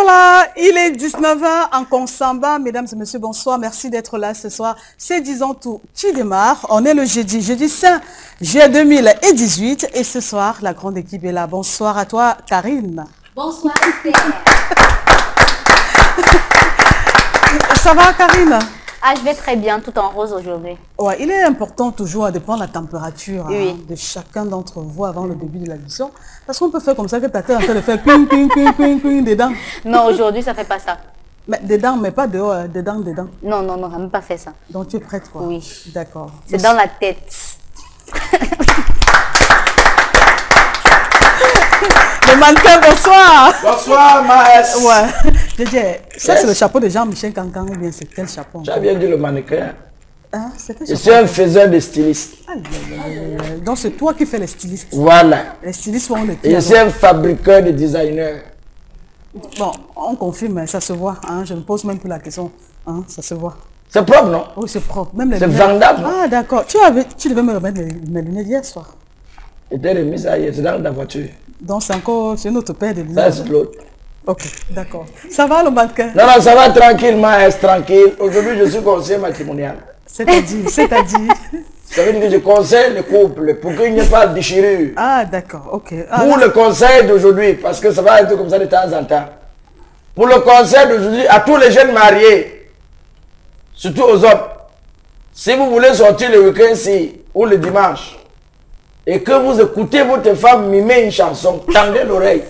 Voilà, il est 19h en Consamba. Mesdames et messieurs, bonsoir. Merci d'être là ce soir. C'est Disons Tout qui démarre. On est le jeudi 5 juillet 2018. Et ce soir, la grande équipe est là. Bonsoir à toi, Karine. Bonsoir, Esther. Ça va, Karine? Ah, je vais très bien, tout en rose aujourd'hui. Ouais, il est important toujours de prendre la température oui. de chacun d'entre vous avant le début de la mission. Parce qu'on peut faire comme ça que ta tête en train de faire ping, ping, ping, ping, ping, dedans. Non, aujourd'hui, ça ne fait pas ça. Mais dedans, mais pas dehors, dedans. Non, on n'a même pas fait ça. Donc tu es prête, quoi? Oui. D'accord. C'est dans la tête. Le mannequin, bonsoir. Bonsoir, Maës. Ouais. Je dis, ça c'est le chapeau de Jean-Michel Cancan ou bien c'est quel chapeau? Tu as bien dit le mannequin. Hein? Quel Je suis un faiseur de styliste. Donc c'est toi qui fais les stylistes. Voilà. Les stylistes font le Et je suis un fabriqueur de designers. Bon, on confirme, ça se voit. Hein? Je ne pose même plus la question. Hein? Ça se voit. C'est propre, non? Oui, c'est propre. Même les c'est lunettes. vendable. Ah, d'accord. Tu devais me remettre mes lunettes hier soir. Je t'ai remis ça hier, c'est dans ta voiture. Donc c'est notre paire de lunettes. Ça, c'est l'autre. Ok, d'accord. Ça va le mannequin? Non, ça va tranquille, Maës, tranquille. Aujourd'hui, je suis conseiller matrimonial. C'est-à-dire Ça veut dire que je conseille le couple pour qu'il n'y ait pas de déchirure. Ah, d'accord, ok. Pour le conseil d'aujourd'hui, parce que ça va être comme ça de temps en temps. Pour le conseil d'aujourd'hui, à tous les jeunes mariés, surtout aux hommes, si vous voulez sortir le week-end-ci ou le dimanche, et que vous écoutez votre femme mimer une chanson, tendez l'oreille.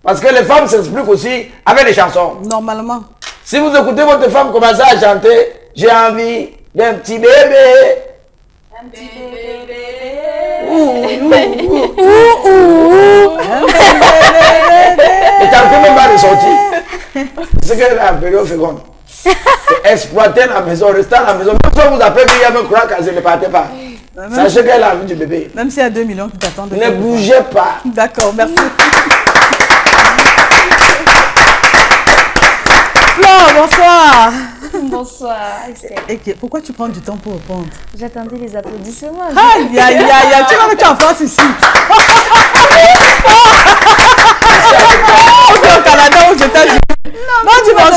Parce que les femmes s'expliquent aussi avec les chansons. Normalement. Si vous écoutez votre femme commencer à chanter, j'ai envie d'un petit bébé. Un petit bébé. Et t'as même pas de sortir. C'est qu'elle a un période féconde. Exploiter la maison, rester à la maison. Même si vous appelez qu'il y a un croix quand elle ne partait pas. Sachez qu'elle a envie du bébé. Même s'il y a 2 millions qui t'attendent. Ne bougez pas. D'accord, merci. Flore, bonsoir. Bonsoir. Et pourquoi tu prends du temps pour répondre? J'attendais les applaudissements. Aïe, aïe, aïe, aïe. Tu vois que tu es en France ici. Au Canada, aux États-Unis. Non, tu penses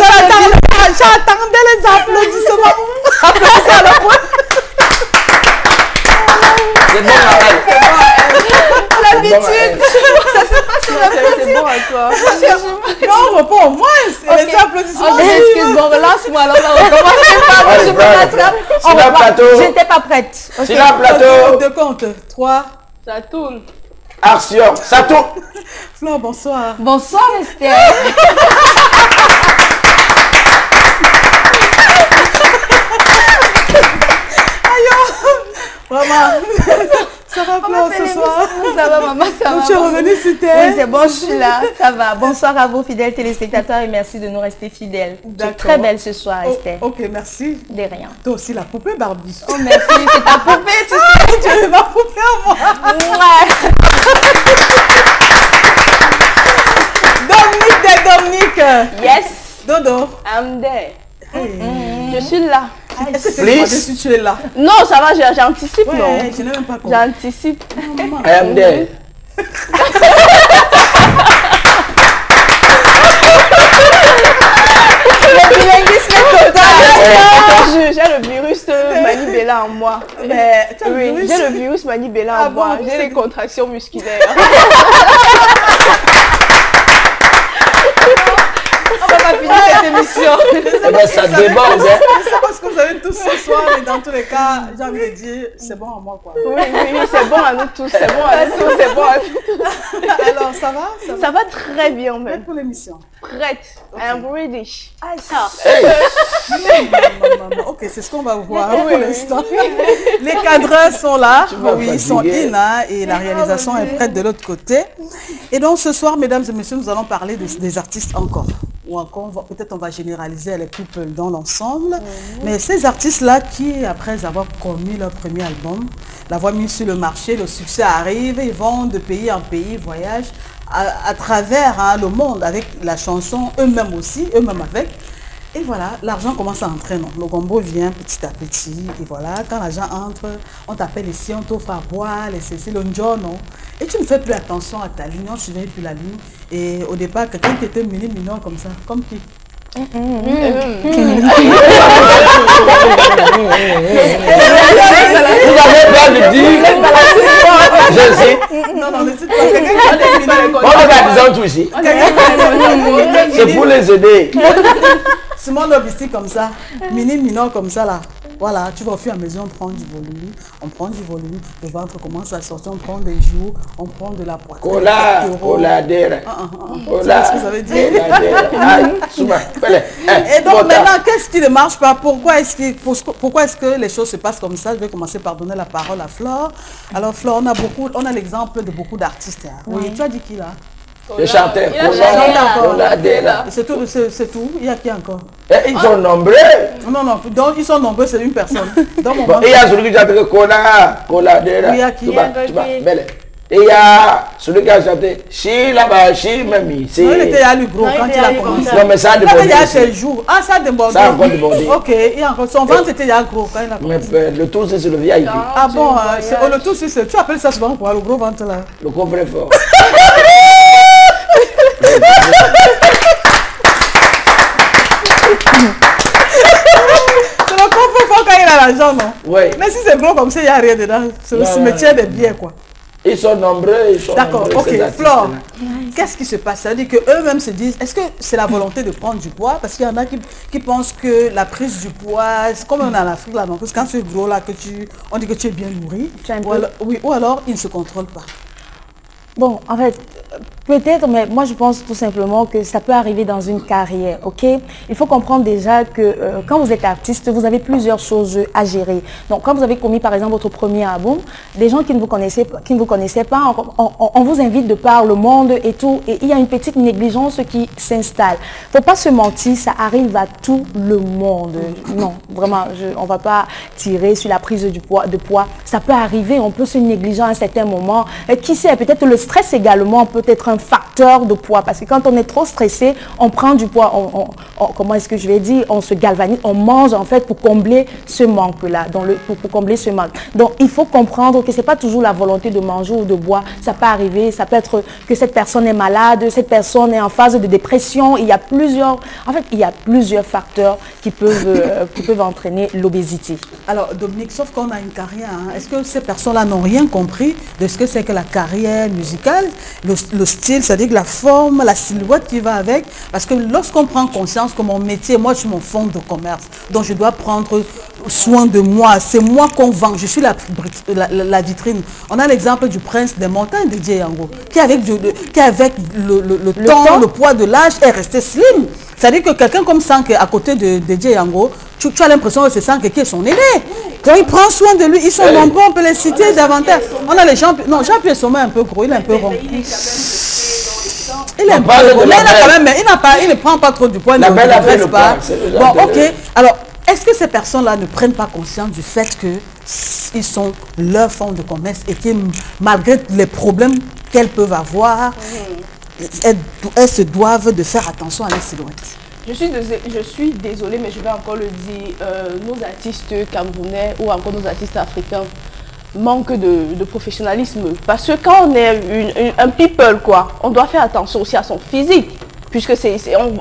j'attendais les applaudissements. Applaudissements à la pointe. C'est bon à elle. L'habitude. Ça se passe sur la C'est bon à toi. Non, on répond au moins. Les applaudissements. Excuse, bon, relance-moi. Alors, on va recommencer pas. Je me rattrape. C'est la plateau. J'étais pas prête. C'est la plateau. De compte. 3. Ça tourne. Action. Ça tourne. Flore, bonsoir. Bonsoir, Esther. Vraiment. Ça va, Flore, ce soir? Ça va, maman, ça va. Tu es revenue sur terre? Oui, c'est bon, je suis là. Ça va. Bonsoir à vos fidèles téléspectateurs et merci de nous rester fidèles. Tu es très belle ce soir, Esther. Ok, merci. De rien. Toi aussi, la poupée Barbie. Oh, merci. C'est ta poupée, tu sais. Tu es ma poupée à moi. Ouais. Dominique. Yes. Dodo. I'm there. Hey. Je suis là. Est-ce que tu es si tu es là? Non, ça va, j'anticipe, Ouais, non? je n'ai même pas compris. J'anticipe. I am there. Le bilinguisme est total. J'ai le virus Manibela en moi. Mais tu as le Oui, virus? j'ai le virus Manibela en moi. bon, J'ai les contractions musculaires. On va pas finir cette émission. Eh ben, ça déborde. Hein. C'est parce que vous avez tous ce soir, mais dans tous les cas, j'ai envie de dire, c'est bon à moi, quoi. Oui, c'est bon à nous tous. C'est bon à nous tous. C'est bon à nous tous. Alors, ça va? Ça va très bien, Prête même. pour l'émission? Prête. I'm ready. Hey. Non. Ok, c'est ce qu'on va voir pour l'instant. Les cadreurs sont là. Oui, ils sont in, hein, et la réalisation est prête de l'autre côté. Et donc, ce soir, mesdames et messieurs, nous allons parler des artistes encore. Ou encore, peut-être on va généraliser les couples dans l'ensemble. Mais ces artistes-là qui, après avoir commis leur premier album, l'avoir mis sur le marché, le succès arrive, ils vont de pays en pays, voyagent à travers le monde avec la chanson, eux-mêmes aussi, eux-mêmes avec. Et voilà, l'argent commence à entrer, non. Le gombo vient petit à petit. Et voilà, quand l'argent entre, on t'appelle ici, on t'offre à boire, les ceci, le njo, non. Et tu ne fais plus attention à ta ligne, on ne surveille plus la ligne. Et au départ, quelqu'un qui était mineur comme ça, comme qui. Vous avez peur de dire je sais. Non, ne dites pas. Quelqu'un qui a des mineurs. On va dire tout ici. C'est pour les aider. Simon Lob ici comme ça, mineur comme ça là. Voilà, tu vas au fur et à mesure, on prend du volume, le ventre commence à sortir, on prend des joues, on prend de la poitrine. Coladera. Qu'est-ce que ça veut dire? Et donc maintenant, qu'est-ce qui ne marche pas? Pourquoi est-ce que les choses se passent comme ça? Je vais commencer par donner la parole à Flore. Alors Flore, on a l'exemple de beaucoup d'artistes. Hein. Oui, tu as dit qui là? Les chanteurs. C'est tout. Il y a qui encore? Ils sont nombreux. Non, donc ils sont nombreux, c'est une personne. Et il y a celui qui a chanté Coladera. Il y a qui? Et il y a celui qui a chanté Chi là-bas, Chi Mami. Il était à lui gros quand il a commencé. Non, mais ça a débordé. Il y a ses jours. Ah, ça a débordé. Ça a encore débordé. Ok, il y a encore. Son ventre était gros quand il a commencé. Mais le tour, c'est sur le VIP. Ah bon, le tour, c'est. Tu appelles ça souvent quoi, le gros ventre là? Le coffre fort. C'est le coffre fort quand il a l'argent, non? Oui. Mais si c'est gros comme ça, il n'y a rien dedans. C'est le cimetière des biens, quoi. Ils sont nombreux, D'accord, ok. Flore, qu'est-ce qui se passe? Ça veut dire qu'eux-mêmes se disent, est-ce que c'est la volonté de prendre du poids? Parce qu'il y en a qui pensent que la prise du poids, c'est comme on a en Afrique là, donc quand tu es gros là, on dit que tu es bien nourri. Ou alors ils ne se contrôlent pas. Bon, en fait, peut-être, mais moi je pense tout simplement que ça peut arriver dans une carrière, ok? Il faut comprendre déjà que quand vous êtes artiste, vous avez plusieurs choses à gérer. Donc quand vous avez commis par exemple votre premier album, des gens qui ne vous connaissaient pas, on vous invite de par le monde et tout, et il y a une petite négligence qui s'installe. Faut pas se mentir, ça arrive à tout le monde. Non, vraiment, on ne va pas tirer sur la prise de poids. Ça peut arriver, on peut se négliger à un certain moment. Qui sait, peut-être le stress également peut être un facteur de poids, parce que quand on est trop stressé, on prend du poids, comment est-ce que je vais dire, on se galvanise, on mange en fait pour combler ce manque-là, pour combler ce manque. Donc il faut comprendre que c'est pas toujours la volonté de manger ou de boire, ça peut arriver, ça peut être que cette personne est malade, cette personne est en phase de dépression, il y a plusieurs facteurs qui peuvent entraîner l'obésité. Alors Dominique, sauf qu'on a une carrière, hein. Est-ce que ces personnes-là n'ont rien compris de ce que c'est que la carrière musicale, le style, c'est-à-dire que la forme, la silhouette qui va avec? Parce que lorsqu'on prend conscience que mon métier, moi je suis mon fonds de commerce, donc je dois prendre soin de moi, c'est moi qu'on vend, je suis la vitrine. On a l'exemple du prince des montagnes de Djeyango, qui avec le temps, le poids de l'âge est resté slim. C'est-à-dire que quelqu'un comme Sanke à côté de Djeyango, tu as l'impression que c'est Sanke qui est son aîné. Quand il prend soin de lui, ils sont nombreux, on peut les citer davantage. On a les champions. Non, Jean-Pierre Sommet est un peu gros, il est un peu rond. Il est un peu gros, mais il ne prend pas trop du poids, il ne ne pas. Bon, ok. Alors, est-ce que ces personnes-là ne prennent pas conscience du fait qu'ils sont leur fonds de commerce et que malgré les problèmes qu'elles peuvent avoir, elles se doivent de faire attention à leur silhouette? Je suis désolée, mais je vais encore le dire, nos artistes camerounais ou encore nos artistes africains manquent de professionnalisme. Parce que quand on est un people, quoi, on doit faire attention aussi à son physique. Puisque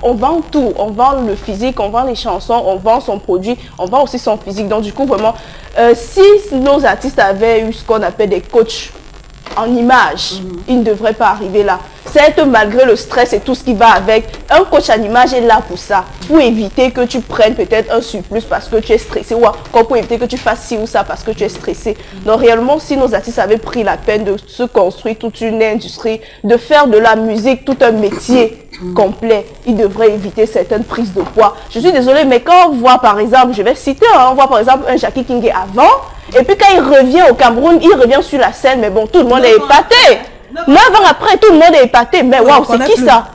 on vend tout, on vend le physique, on vend les chansons, on vend son produit, on vend aussi son physique. Donc du coup, vraiment, si nos artistes avaient eu ce qu'on appelle des coachs en image, ils ne devraient pas arriver là. Certes, malgré le stress et tout ce qui va avec, un coach en image est là pour ça, pour éviter que tu prennes peut-être un surplus parce que tu es stressé, ou encore pour éviter que tu fasses ci ou ça parce que tu es stressé. Donc réellement, si nos artistes avaient pris la peine de se construire toute une industrie, de faire de la musique tout un métier complet, ils devraient éviter certaines prises de poids. Je suis désolée, mais quand on voit par exemple, je vais citer, on voit par exemple un Jackie Kingé avant, et puis quand il revient au Cameroun, il revient sur la scène, mais bon, tout le monde est épaté. 9 ans après, tout le monde est épaté. Mais waouh, c'est qui ça?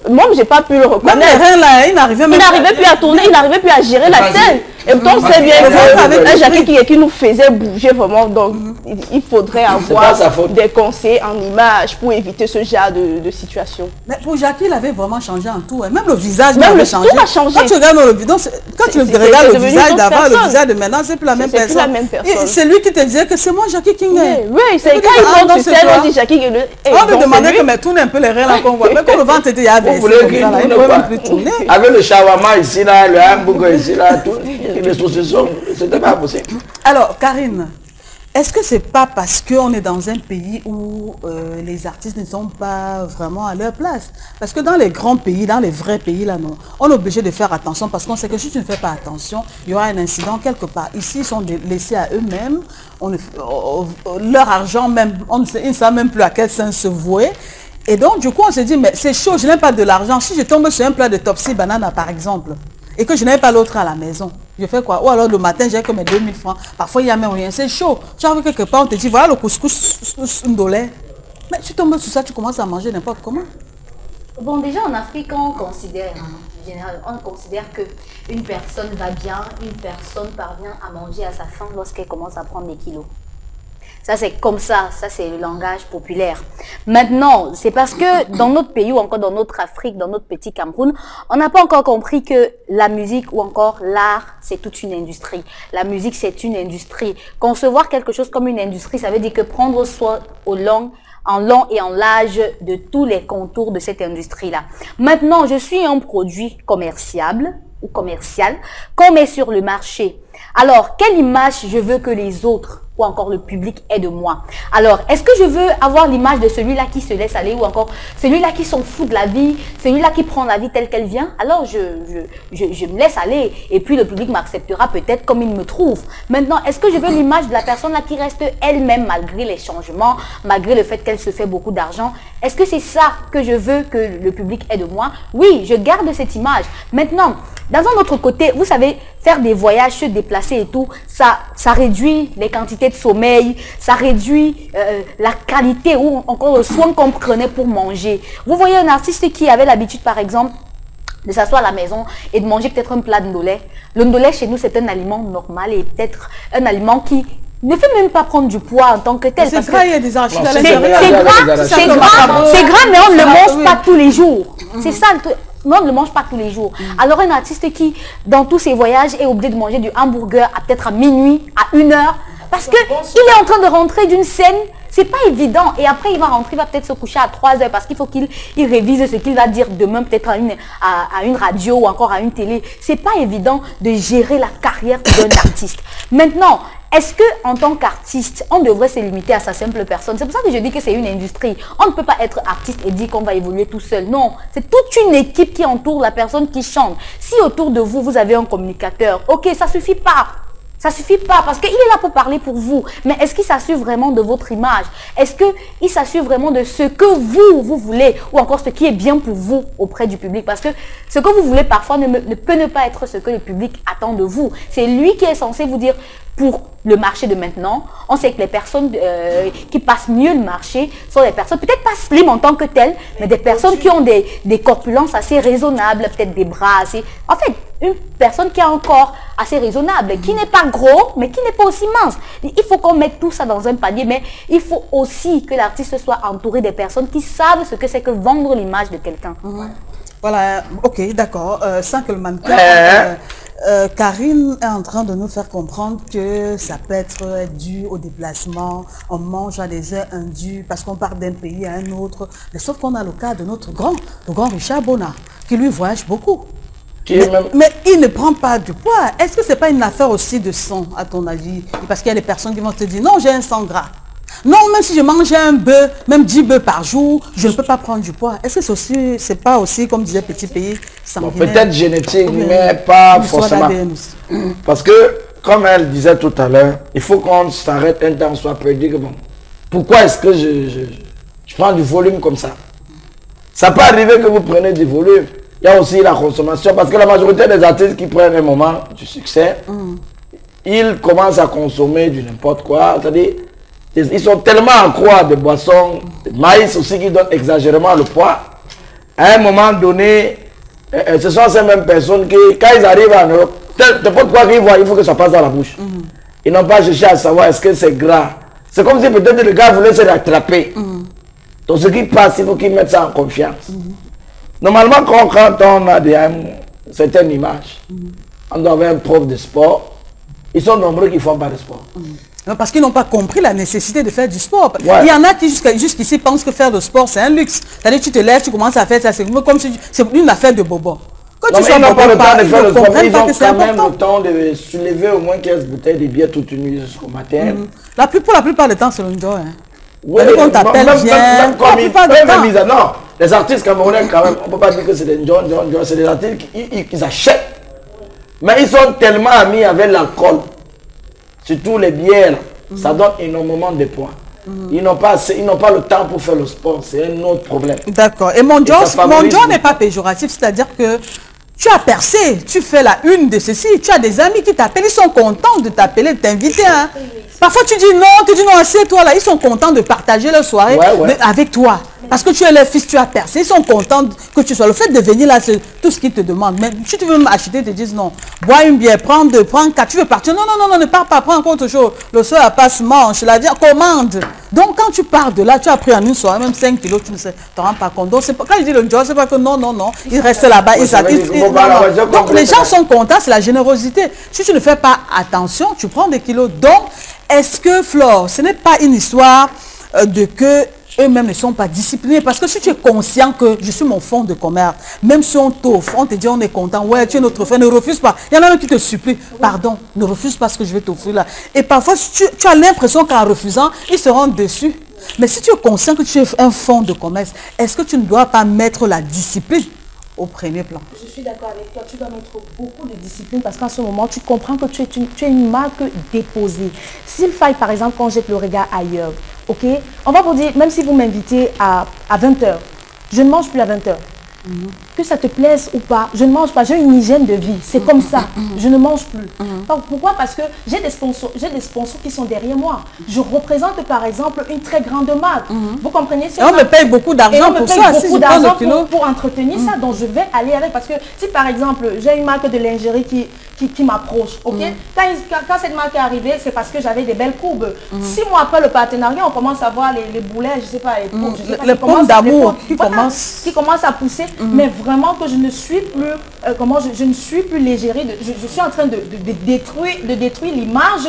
Moi, j'ai pas pu le reconnaître. Là, il n'arrivait plus à tourner, il n'arrivait plus à gérer la scène. Et puis on sait bien qu'un Jackie qui nous faisait bouger vraiment, donc il faudrait avoir des conseils en image pour éviter ce genre de situation. Mais pour Jackie, il avait vraiment changé en tout. Hein. Même le visage avait changé. Tout a changé. Quand tu regardes le visage d'avant, le visage de maintenant, c'est plus la même personne. C'est lui qui te disait que c'est moi Jackie King. Oui, c'est quand il monte sur scène, on dit Jackie King. On lui demandait que tourne un peu les reins là qu'on voit. Mais quand le ventre était, il y avait il ne pouvait même plus tourner. Avec le shawarma ici, là, le hamburger ici, là, tout, les saucissons, c'était pas possible. Alors, Karine, est-ce que c'est pas parce qu'on est dans un pays où les artistes ne sont pas vraiment à leur place? Parce que dans les grands pays, dans les vrais pays, là, non, on est obligé de faire attention parce qu'on sait que si tu ne fais pas attention, il y aura un incident quelque part. Ici, ils sont laissés à eux-mêmes, leur argent même, ils ne savent même plus à quel sens se vouer. Et donc, du coup, on se dit, mais c'est chaud, je n'ai pas de l'argent. Si je tombe sur un plat de Topsy banana, par exemple, et que je n'ai pas l'autre à la maison, je fais quoi? Ou alors le matin, j'ai que mes 2000 francs. Parfois, il n'y a même rien. C'est chaud. Tu arrives quelque part, on te dit, voilà le couscous ndolé. Mais tu tombes sur ça, tu commences à manger n'importe comment. Bon, déjà en Afrique, on considère, en général, on considère qu'une personne va bien, une personne parvient à manger à sa faim lorsqu'elle commence à prendre des kilos. Ça, c'est comme ça c'est le langage populaire. Maintenant, c'est parce que dans notre pays ou encore dans notre Afrique, dans notre petit Cameroun, on n'a pas encore compris que la musique ou encore l'art, c'est toute une industrie. La musique, c'est une industrie. Concevoir quelque chose comme une industrie, ça veut dire que prendre soin en long et en large de tous les contours de cette industrie-là. Maintenant, je suis un produit commerciable ou commercial qu'on met sur le marché. Alors, quelle image je veux que les autres ou encore le public est de moi? Alors, est-ce que je veux avoir l'image de celui-là qui se laisse aller ou encore celui-là qui s'en fout de la vie, celui-là qui prend la vie telle qu'elle vient? Alors, je me laisse aller et puis le public m'acceptera peut-être comme il me trouve. Maintenant, est-ce que je veux l'image de la personne là qui reste elle-même malgré les changements, malgré le fait qu'elle se fait beaucoup d'argent? Est-ce que c'est ça que je veux que le public ait de moi? Oui, je garde cette image. Maintenant, dans un autre côté, vous savez, faire des voyages, se déplacer et tout, ça réduit les quantités de sommeil, ça réduit la qualité ou encore le soin qu'on prenait pour manger. Vous voyez un artiste qui avait l'habitude, par exemple, de s'asseoir à la maison et de manger peut-être un plat de ndolé. Le ndolé, chez nous, c'est un aliment normal et peut-être un aliment qui ne fait même pas prendre du poids en tant que tel. C'est gras, il y a des arachides à l'intérieur. C'est gras, mais on ne le mange pas tous les jours. C'est ça le truc. Mais on ne le mange pas tous les jours. Alors un artiste qui, dans tous ses voyages, est obligé de manger du hamburger peut-être à minuit, à 1 heure, parce qu'il est en train de rentrer d'une scène, c'est pas évident. Et après, il va rentrer, il va peut-être se coucher à 3 heures parce qu'il faut qu'il révise ce qu'il va dire demain, peut-être à une radio ou encore à une télé. C'est pas évident de gérer la carrière d'un artiste. Maintenant, est-ce qu'en tant qu'artiste, on devrait se limiter à sa simple personne? C'est pour ça que je dis que c'est une industrie. On ne peut pas être artiste et dire qu'on va évoluer tout seul. Non, c'est toute une équipe qui entoure la personne qui chante. Si autour de vous, vous avez un communicateur, ok, ça ne suffit pas. Ça ne suffit pas parce qu'il est là pour parler pour vous. Mais est-ce qu'il s'assure vraiment de votre image? Est-ce qu'il s'assure vraiment de ce que vous voulez ou encore ce qui est bien pour vous auprès du public? Parce que ce que vous voulez parfois ne peut ne pas être ce que le public attend de vous. C'est lui qui est censé vous dire pour le marché de maintenant. On sait que les personnes qui passent mieux le marché sont des personnes, peut-être pas slim en tant que telles, mais des personnes qui ont des corpulences assez raisonnables, peut-être des bras assez... En fait, une personne qui a un corps assez raisonnable, qui n'est pas gros, mais qui n'est pas aussi mince. Il faut qu'on mette tout ça dans un panier, mais il faut aussi que l'artiste soit entouré des personnes qui savent ce que c'est que vendre l'image de quelqu'un. Voilà, ok, d'accord. Sans que le mannequin... Karine est en train de nous faire comprendre que ça peut être dû au déplacement, on mange à des heures indues parce qu'on part d'un pays à un autre. Mais sauf qu'on a le cas de notre le grand Richard Bona, qui lui voyage beaucoup. Mais il ne prend pas du poids. Est-ce que ce n'est pas une affaire aussi de sang, à ton avis? Parce qu'il y a des personnes qui vont te dire, non, j'ai un sang gras. Non, même si je mange un bœuf, même 10 bœufs par jour, je ne peux pas prendre du poids. Est-ce que c'est pas aussi, comme disait Petit Pays, sanguinaire? Bon, peut-être génétique, mais pas forcément. Parce que, comme elle disait tout à l'heure, il faut qu'on s'arrête un temps, soit peu dire que bon, pourquoi est-ce que je prends du volume comme ça? Ça peut arriver que vous prenez du volume. Il y a aussi la consommation, parce que la majorité des artistes qui prennent un moment du succès, ils commencent à consommer du n'importe quoi, c'est-à-dire ils sont tellement accro à des boissons, de maïs aussi qui donnent exagérément le poids. À un moment donné, ce sont ces mêmes personnes qui, quand ils arrivent en Europe, N'importe quoi qu'ils voient, il faut que ça passe dans la bouche. Ils n'ont pas cherché à savoir est-ce que c'est gras. C'est comme si peut-être le gars voulait se rattraper. Donc ce qui passe, il faut qu'ils mettent ça en confiance. Normalement, quand on a une certaine image, on doit avoir un prof de sport. Ils sont nombreux qui ne font pas de sport. Non, parce qu'ils n'ont pas compris la nécessité de faire du sport. Ouais. Il y en a qui jusqu'ici pensent que faire du sport, c'est un luxe. C'est-à-dire que tu te lèves, tu commences à faire ça, c'est comme si c'est une affaire de bobo. Quand Non, tu mais ils n'ont pas le temps de faire le sport, mais ils ont c'est quand même important. le temps de soulever au moins 15 bouteilles de bière toute une nuit jusqu'au matin. Pour la plupart du temps, c'est le jour. Hein. Oui, On t'appelle bien. même comme non, les artistes camerounais, quand même, on ne peut pas dire que c'est des John, c'est des artistes qui achètent. Mais ils sont tellement amis avec l'alcool, surtout les bières, ça donne énormément de points. Ils n'ont pas le temps pour faire le sport, c'est un autre problème. D'accord. Et mon job n'est pas péjoratif, c'est-à-dire que tu as percé, tu fais la une de ceci, tu as des amis qui t'appellent, ils sont contents de t'appeler, de t'inviter. Hein. Parfois tu dis non, assieds-toi là, ils sont contents de partager leur soirée avec toi. Parce que tu es leur fils, tu as percé, ils sont contents que tu sois. Le fait de venir là, c'est tout ce qu'ils te demandent. Mais si tu veux m'acheter, ils te disent non. Bois une bière, prends deux, prends quatre, tu veux partir. Non, ne pars pas, prends encore autre chose. Le soir, la passe, mange, la vie, commande. Donc quand tu pars de là, tu as pris en une soirée, même 5 kilos, tu ne te rends pas compte. Donc pas, quand je dis le job, c'est pas que non, ils restent là-bas. Donc les gens sont contents, c'est la générosité. Si tu ne fais pas attention, tu prends des kilos. Donc, est-ce que, Flore, ce n'est pas une histoire de que eux-mêmes ne sont pas disciplinés? Parce que si tu es conscient que je suis mon fonds de commerce, même si on t'offre, on te dit on est content, ouais, tu es notre frère, ne refuse pas. Il y en a un qui te supplie, pardon, ne refuse pas ce que je vais t'offrir là. Et parfois, tu as l'impression qu'en refusant, ils se rendent dessus. Mais si tu es conscient que tu es un fonds de commerce, est-ce que tu ne dois pas mettre la discipline au premier plan? Je suis d'accord avec toi, tu dois mettre beaucoup de discipline parce qu'en ce moment, tu comprends que tu es une marque déposée. S'il faille, par exemple, qu'on jette le regard ailleurs, ok, on va vous dire, même si vous m'invitez à 20h, je ne mange plus à 20h. Que ça te plaise ou pas, je ne mange pas, j'ai une hygiène de vie, c'est comme ça, je ne mange plus. Pourquoi? Parce que j'ai des sponsors qui sont derrière moi. Je représente par exemple une très grande marque. Vous comprenez? Et on me paye beaucoup d'argent pour ça, beaucoup d'argent pour entretenir ça, donc je vais aller avec. Parce que si par exemple, j'ai une marque de lingerie qui m'approche, ok? Quand cette marque est arrivée, c'est parce que j'avais des belles courbes. 6 mois après le partenariat, on commence à voir les boulets, je sais pas, les pommes d'amour qui commencent à pousser. Mais vraiment que je ne suis plus, je ne suis plus légérée, je suis en train de détruire l'image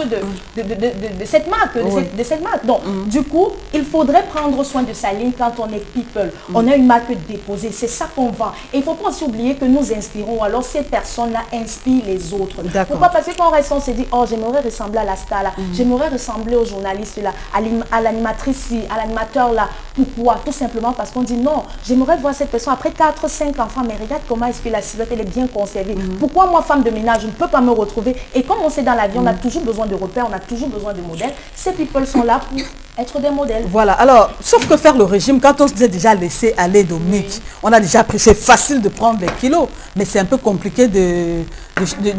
de cette marque, de cette marque. Donc, du coup, il faudrait prendre soin de sa ligne quand on est people. On a une marque déposée, c'est ça qu'on vend. Et il ne faut pas aussi oublier que nous inspirons, alors ces personnes-là inspirent les autres. Pourquoi? Parce que quand on reste, on se dit, oh, j'aimerais ressembler à la star là, j'aimerais ressembler au journaliste là, à l'animatrice, à l'animateur là. Pourquoi? Tout simplement parce qu'on dit non, j'aimerais voir cette personne après 4-5 enfants, mais regarde comment est-ce que la silhouette elle est bien conservée. Pourquoi moi, femme de ménage, je ne peux pas me retrouver? Et comme on sait dans la vie, on a toujours besoin de repères, on a toujours besoin de modèles. Ces people sont là pour être des modèles. Voilà, alors, sauf que faire le régime, quand on s'est déjà laissé aller, Dominique, on a déjà pris, c'est facile de prendre des kilos, mais c'est un peu compliqué de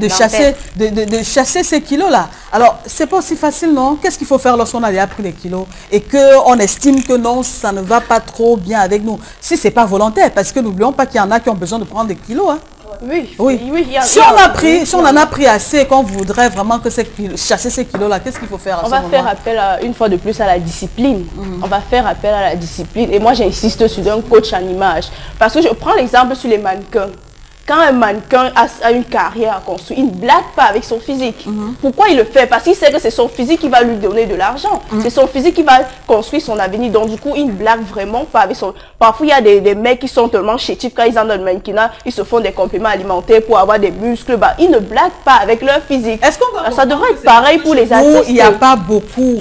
chasser ces kilos-là. Alors, c'est pas aussi facile, non? Qu'est-ce qu'il faut faire lorsqu'on a déjà pris des kilos et qu'on estime que non, ça ne va pas trop bien avec nous? Si c'est pas volontaire, parce que n'oublions pas qu'il y en a qui ont besoin de prendre des kilos, hein. Oui. Si on en a pris assez, qu'on voudrait vraiment que chasser ces kilos-là, qu'est-ce qu'il faut faire à ce moment? On va faire appel une fois de plus à la discipline. On va faire appel à la discipline. Et moi, j'insiste sur un coach en image. Parce que je prends l'exemple sur les mannequins. Quand un mannequin a une carrière à construire, il ne blague pas avec son physique. Pourquoi il le fait? Parce qu'il sait que c'est son physique qui va lui donner de l'argent. C'est son physique qui va construire son avenir. Donc du coup, il ne blague vraiment pas avec son... Parfois, il y a des mecs qui sont tellement chétifs quand ils entrent dans le mannequinat, ils se font des compléments alimentaires pour avoir des muscles. Bah, ils ne blaguent pas avec leur physique. Ça devrait être pareil pour les artistes. Il n'y a pas beaucoup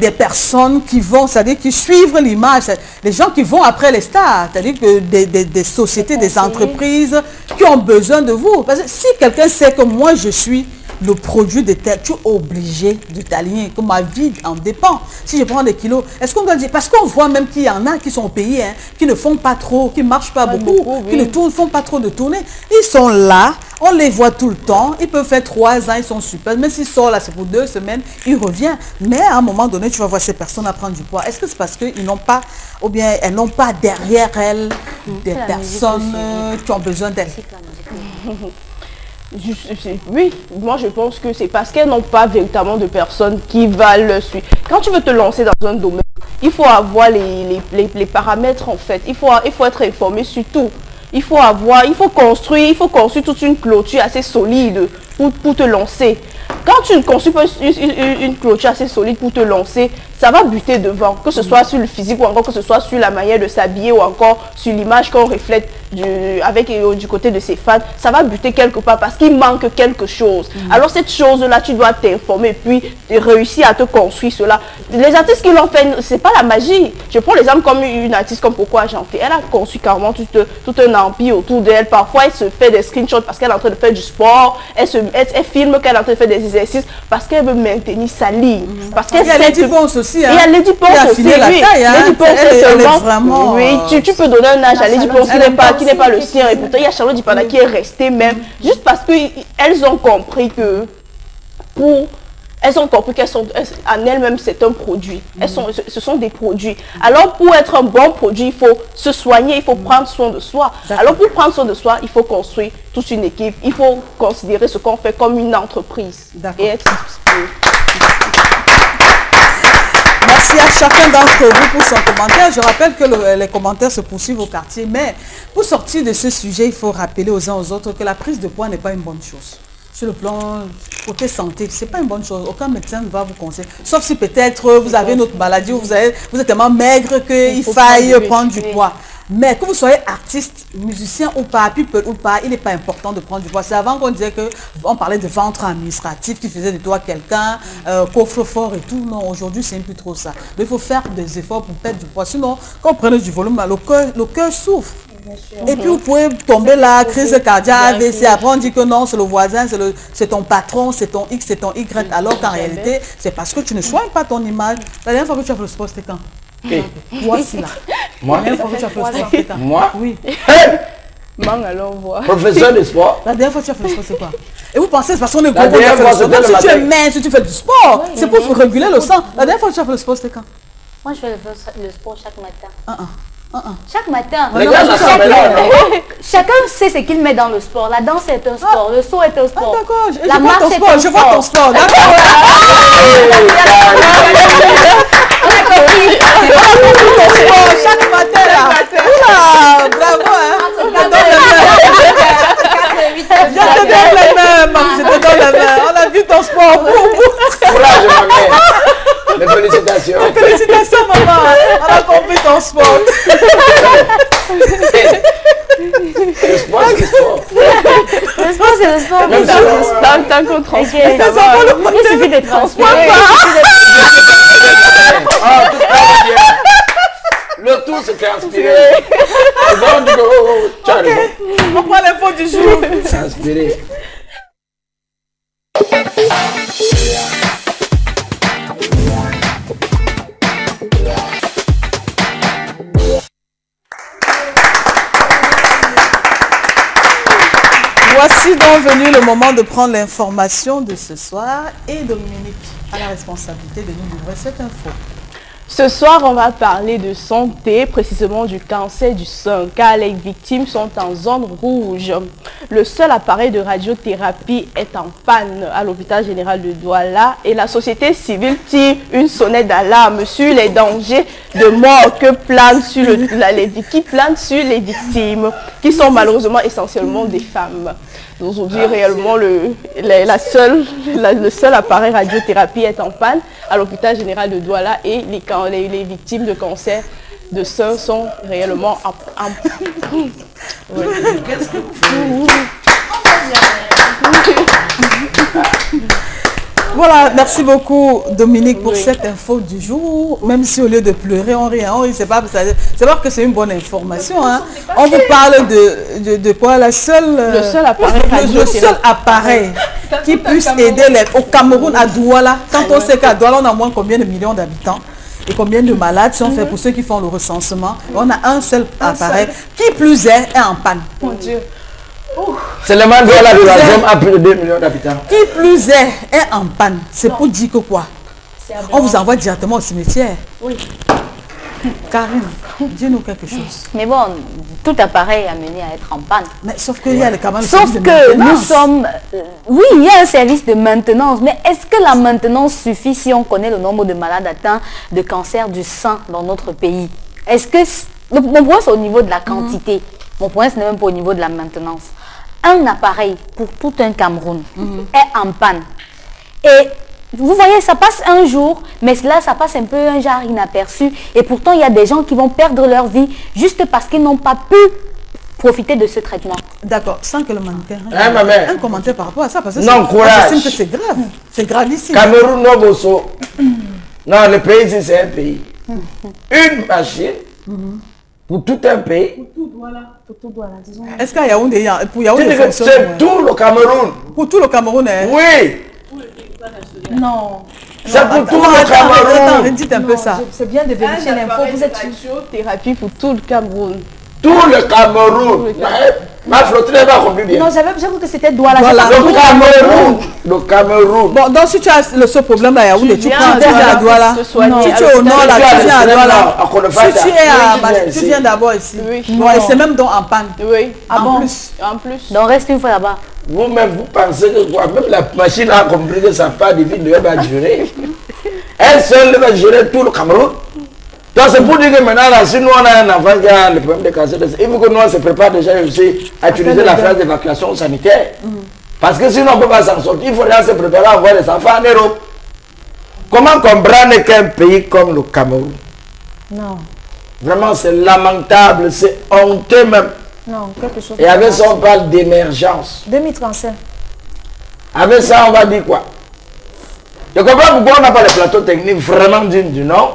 des personnes qui vont, c'est-à-dire qui suivent l'image. Les gens qui vont après les stars, c'est-à-dire que des sociétés, des entreprises qui ont besoin de vous. Parce que si quelqu'un sait que moi je suis le produit de tel, tu es obligé de t'aligner, que ma vie en dépend. Si je prends des kilos, est-ce qu'on doit dire, parce qu'on voit même qu'il y en a qui sont payés, hein, qui ne font pas trop, qui ne marchent pas beaucoup, qui ne font pas trop de tournées. Ils sont là, on les voit tout le temps, ils peuvent faire 3 ans, ils sont super, même s'ils sortent là, c'est pour 2 semaines, ils reviennent. Mais à un moment donné, tu vas voir ces personnes à prendre du poids. Est-ce que c'est parce qu'ils n'ont pas, ou bien elles n'ont pas derrière elles des personnes qui ont besoin d'elles? Oui, moi je pense que c'est parce qu'elles n'ont pas véritablement de personnes qui valent suivre. Quand tu veux te lancer dans un domaine, il faut avoir les paramètres en fait. Il faut être informé sur tout. Il faut construire toute une clôture assez solide pour te lancer. Quand tu ne construis pas une clôture assez solide pour te lancer, ça va buter devant, que ce soit sur le physique ou encore que ce soit sur la manière de s'habiller ou encore sur l'image qu'on reflète du côté de ses fans, ça va buter quelque part parce qu'il manque quelque chose. Alors cette chose-là, tu dois t'informer et puis réussir à te construire cela. Les artistes qui l'ont fait, c'est pas la magie. Je prends l'exemple comme une artiste comme Pourquoi Janté. Elle a conçu carrément tout un empire autour d'elle. Parfois, elle se fait des screenshots parce qu'elle est en train de faire du sport. Elle filme qu'elle est en train de faire des exercices parce qu'elle veut maintenir sa ligne. Parce qu'elle sait que... aussi, hein. Et à Lady Ponce aussi, oui. Lady Ponce, c'est seulement... Oui, tu peux donner un âge à Lady Ponce qui n'est pas le sien. Et pourtant, il y a Charlotte Dipana qui est restée même, juste parce qu'elles ont compris que elles ont compris qu'elles sont, en elles-mêmes, c'est un produit. Ce sont des produits. Alors, pour être un bon produit, il faut se soigner, il faut prendre soin de soi. Alors, pour prendre soin de soi, il faut construire toute une équipe. Il faut considérer ce qu'on fait comme une entreprise. Et être... Merci à chacun d'entre vous pour son commentaire. Je rappelle que les commentaires se poursuivent au quartier. Mais pour sortir de ce sujet, il faut rappeler aux uns aux autres que la prise de poids n'est pas une bonne chose. Sur le plan côté santé, ce n'est pas une bonne chose. Aucun médecin ne va vous conseiller. Sauf si peut-être vous avez une autre maladie, vous êtes tellement maigre qu'il faille prendre du poids. Mais que vous soyez artiste, musicien ou pas, people ou pas, il n'est pas important de prendre du poids. C'est avant qu'on disait qu'on parlait de ventre administratif qui faisait de toi quelqu'un, coffre-fort et tout. Non, aujourd'hui, c'est plus trop ça. Mais il faut faire des efforts pour perdre du poids. Sinon, quand on prend du volume, le cœur souffre. Et puis vous pouvez tomber là, crise cardiaque, AVC, après on dit que non, c'est le voisin, c'est ton patron, c'est ton X, c'est ton Y, alors qu'en réalité, c'est parce que tu ne soignes pas ton image. La dernière fois que tu as fait le sport, c'était quand? Voici là. Moi? La dernière fois que tu as fait le sport, c'était quand? Moi? Oui. allons voir. Professeur de sport. La dernière fois que tu as fait le sport, c'est quoi? Et vous pensez, de toute façon, on est gros, si tu es mince, si tu fais du sport, c'est pour réguler le sang. La dernière fois que tu as fait le sport, c'était quand? Moi, je fais le sport chaque matin. Chaque matin. Chacun sait ce qu'il met dans le sport. La danse est un sport, le saut est un sport. D'accord, la marche est un sport. Je vois ton sport. Chaque matin là. Bravo, hein. Je te donne les mains, maman. Je te donne les mains. On a vu ton sport. Courage, ma mère. Félicitations. Félicitations, maman. On a compris ton sport. Le sport, c'est le sport. Le sport, c'est le sport. Tant qu'on transpire. Il suffit de transpirer. Le tout, c'est transpirer. On prend l'info du jour. Transpirer. Voici donc venu le moment de prendre l'information de ce soir et Dominique a la responsabilité de nous livrer cette info. Ce soir, on va parler de santé, précisément du cancer du sein, car les victimes sont en zone rouge. Le seul appareil de radiothérapie est en panne à l'hôpital général de Douala et la société civile tire une sonnette d'alarme sur les dangers de mort qui planent sur les victimes, qui sont malheureusement essentiellement des femmes. Aujourd'hui, réellement, le seul appareil radiothérapie est en panne à l'hôpital général de Douala et les victimes de cancer de sein sont réellement Voilà, merci beaucoup Dominique pour cette info du jour. Même si au lieu de pleurer, on rit, c'est pas que c'est une bonne information. Hein. On vous parle de quoi? Le seul appareil qui puisse aider au Cameroun, à Douala. Quand on sait qu'à Douala, on a moins combien de millions d'habitants et combien de malades sont faits pour ceux qui font le recensement. On a un seul appareil qui plus est en panne. Mon Dieu. C'est le man de la zone à plus de 2 millions d'habitants. Qui plus est en panne. C'est pour dire que quoi? On vous envoie directement au cimetière. Oui. Karine, dis-nous quelque chose. Mais bon, tout appareil a mené à être en panne. Mais sauf qu'il y a quand même le Sauf service de que nous maintenance. sommes... oui, il y a un service de maintenance, mais est-ce que la maintenance suffit si on connaît le nombre de malades atteints de cancer du sein dans notre pays? Est-ce que... Mon point, c'est au niveau de la quantité. Mon point, ce n'est même pas au niveau de la maintenance. Un appareil pour tout un Cameroun est en panne. Et vous voyez, ça passe un jour, mais là, ça passe un peu un genre inaperçu. Et pourtant, il y a des gens qui vont perdre leur vie juste parce qu'ils n'ont pas pu profiter de ce traitement. D'accord, sans que le mannequin... ma mère. Un commentaire par rapport à ça, parce que Non, courage. c'est grave. C'est gravissime. Cameroun, Novoso. Non, le pays, ici, c'est un pays. Une machine pour tout un pays. Est-ce qu'à Yaoundé, pour Tu Yaoundé, dis que c'est tout le Cameroun. pour tout le Cameroun, hein? Oui, Non. c'est pour tout Attends, le attends, Cameroun. dites un peu ça. C'est bien de vérifier l'info. Vous êtes sûr? Thérapie pour tout le Cameroun. Tout le Cameroun. Ma flotte n'est pas compris bien. Non, j'avais cru que c'était Douala. Voilà. Le Cameroun. Le Cameroun. Bon, donc si tu as ce problème à Yaoundé, tu viens prends à Douala à Douala. pour te soigner. Si tu es au nord, là, tu viens à Douala. Si tu es tu viens d'abord ici. Oui. Bon, et c'est même donc en panne. Oui. En plus. En plus. Donc reste une fois là-bas. Vous-même, vous pensez que quoi? Même la machine a compris que ça part de vie, elle va gérer. Elle seule va gérer tout le Cameroun. Donc c'est pour dire que maintenant, là, si nous on a un enfant qui a le problème de cancer, il faut que nous on se prépare déjà aussi à utiliser la phase d'évacuation sanitaire. Parce que sinon on ne peut pas s'en sortir, il faudrait se préparer à avoir des enfants en Europe. Comment comprendre qu'un pays comme le Cameroun? Non. Vraiment c'est lamentable, c'est honteux même. Non, quelque chose. Et avec ça on parle d'émergence. 2035. Avec ça on va dire quoi? Je comprends pourquoi on n'a pas les plateaux techniques vraiment dignes du nom.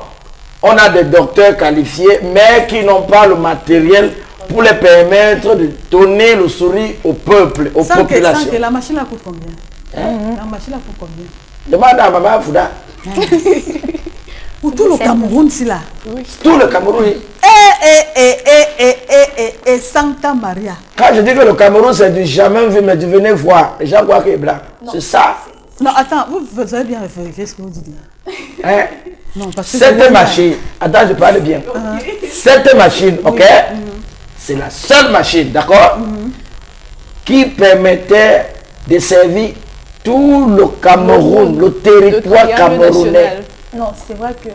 On a des docteurs qualifiés, mais qui n'ont pas le matériel pour les permettre de donner le sourire au peuple, aux populations. Sans que la machine, elle coûte combien? La machine, elle coûte combien? Demande à Maman Fouda. Pour tout le Cameroun, c'est là. Tout le Cameroun. Et Santa Maria. Quand je dis que le Cameroun, c'est du jamais vu, mais du venez voir. Les gens croient qu'il est blanc. C'est ça. Non, attends, vous avez bien vérifié ce que vous dites là. Hein? Non, parce que Cette machine, attends, je parle bien. Cette machine, ok? C'est la seule machine, d'accord? Qui permettait de servir tout le Cameroun, le territoire camerounais. Non, c'est vrai que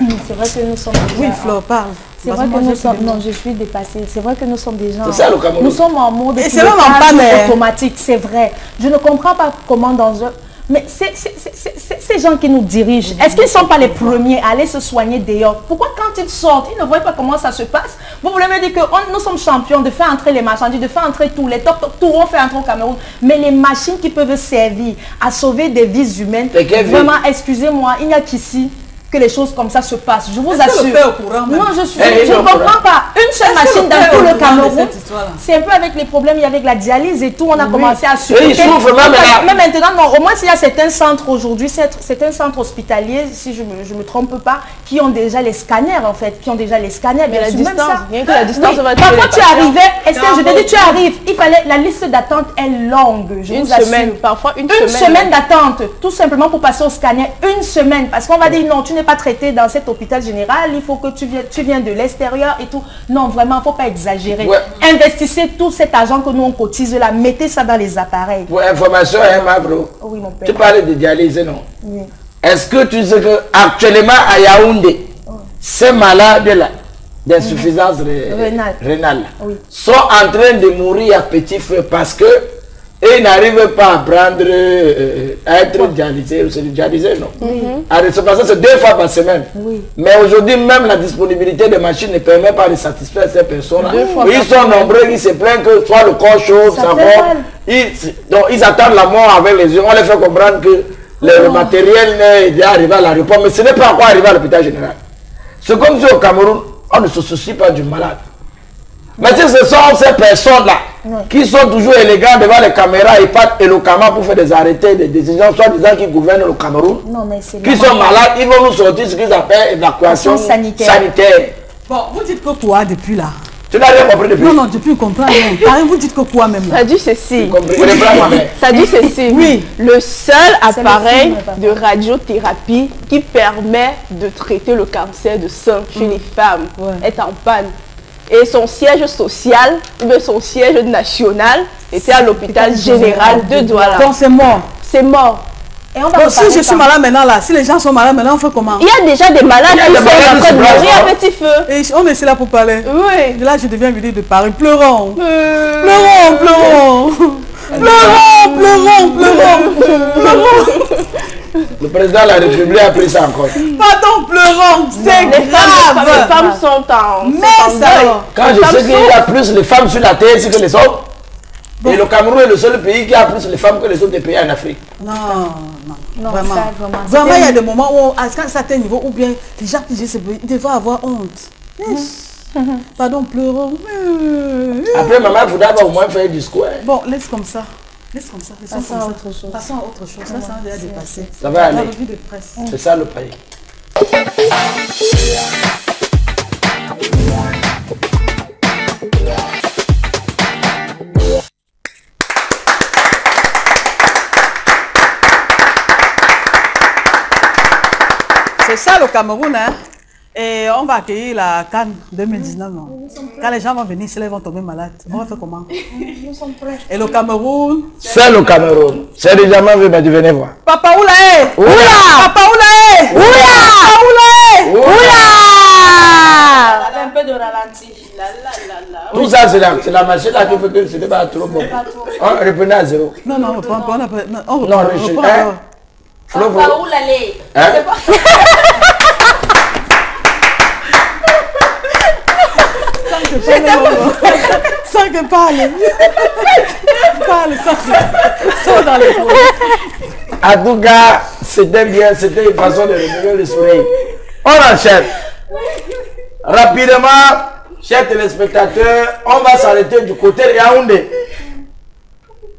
nous sommes déjà... Oui, Flo, parle. C'est vrai que nous sommes... Non, je suis dépassée. C'est vrai que nous sommes déjà... C'est ça le Cameroun. Nous sommes en mode Et c'est même en panne, automatique, c'est vrai. Je ne comprends pas comment dans un... Mais ces gens qui nous dirigent, est-ce qu'ils ne sont pas les premiers à aller se soigner dehors? Pourquoi quand ils sortent, ils ne voient pas comment ça se passe? Vous voulez me dire que nous sommes champions de faire entrer les marchandises, de faire entrer tous les top, tout on fait entrer au Cameroun. Mais les machines qui peuvent servir à sauver des vies humaines, vraiment, excusez-moi, il n'y a qu'ici que les choses comme ça se passent. Je vous assure. Non, je ne comprends pas. Une seule machine dans tout le Cameroun. C'est un peu avec les problèmes, il y a avec la dialyse et tout, on a commencé à Et ils souffrent même maintenant, non, au moins s'il y a certains centres aujourd'hui, certains centres hospitaliers, si je me trompe pas, qui ont déjà les scanners en fait, qui ont déjà les scanners. Mais la sûr, distance, même ça. rien que la distance va te Parfois tu arrivais, Esther, je te dis, tu arrives, il fallait, la liste d'attente est longue, je vous assure. semaine, parfois une semaine d'attente, tout simplement pour passer au scanner, une semaine, parce qu'on va dire non, tu n'es pas traité dans cet hôpital général, il faut que tu viens de l'extérieur et tout. Non, vraiment, il ne faut pas exagérer. Ouais. Investissez tout cet argent que nous on cotise là, mettez ça dans les appareils. Pour information, hein, ma bro. Oui, mon père. Tu parlais de dialyse, non? Oui. Est-ce que tu sais que actuellement à Yaoundé, ces malades-là, d'insuffisance rénale, Oui. sont en train de mourir à petit feu parce que ils n'arrivent pas à prendre, à être dialysés. C'est du dialysé, non? C'est 2 fois par semaine. Oui. Mais aujourd'hui, même la disponibilité des machines ne permet pas de satisfaire ces personnes-là. Ils sont nombreux, ils se plaignent que soit le corps chaud, ça va. Donc ils attendent la mort avec les yeux. On les fait comprendre que le matériel est déjà arrivé à l'aéroport, mais ce n'est pas encore arrivé à l'hôpital général. C'est comme si au Cameroun, on ne se soucie pas du malade. Mais si ce sont ces personnes-là qui sont toujours élégants devant les caméras et pas éloquemment pour faire des arrêtés, des décisions, soit disant qui gouvernent le Cameroun, qui sont malades, ils vont nous sortir ce qu'ils appellent évacuation sanitaire. Bon, vous dites que quoi depuis là? Tu n'as rien compris depuis. Non, non, depuis qu'on comprend. Pareil, vous dites que quoi même là? Ça dit ceci. Ça dit ceci. Oui. Le seul appareil de radiothérapie qui permet de traiter le cancer de sein chez les femmes est en panne. Et son siège social, ou bien son siège national, était à l'hôpital général de Douala. Donc c'est mort. C'est mort. Et on va Donc si je suis malade maintenant là, si les gens sont malades maintenant, on fait comment? Il y a déjà des malades qui sont en train de mourir à petit feu. Et on est ici là pour parler. Oui. Là, je deviens venue de Paris. Pleurons. Pleurons, pleurons. Pleurons, pleurons, pleurons. Pleurons. Le président de la République a pris ça encore. Pardon, pleurons. C'est grave. Les femmes sont en deuil. Quand je sais qu'il y a plus de femmes sur la terre ici que les hommes, et le Cameroun est le seul pays qui a plus de femmes que les autres pays en Afrique. Non, Non, vraiment. ça, vraiment. Vraiment, il y a des moments où, à un certain niveau, ou bien les gens qui disent ce bruit, ils devraient avoir honte. Pardon, pleurons. Après, maman, il faudra au moins faire un discours. Hein. Bon, laisse comme ça. Laisse comme ça. Passons à autre chose. Passons à autre chose. Ça a déjà dépassé. Ça va La aller. revue de presse. C'est ça le pays. C'est ça le Cameroun, hein. Et on va accueillir la Cannes 2019. Non? Quand les gens vont venir, ils vont tomber malades. On va faire comment? Nous sommes prêts. Et le Cameroun. C'est le Cameroun. C'est déjà vu, mais tu venez voir. Papa Oulaé! Oula! Papa Oulaé! Oula! Papa Oulaé! Oula! Un peu de ralenti. Tout ça, c'est la machine là qui fait que ce n'est pas trop bon. On reprenait à zéro. Non, non, on reprend pas. On Non, reprend. hein? Flo, Flo. Papa Oulaé. Hein? Sans que parle. Parle, sans dans les mots. En tout cas, c'était bien, c'était une façon de réveiller l'esprit. On enchaîne. Rapidement, chers téléspectateurs, on va s'arrêter du côté de Yaoundé.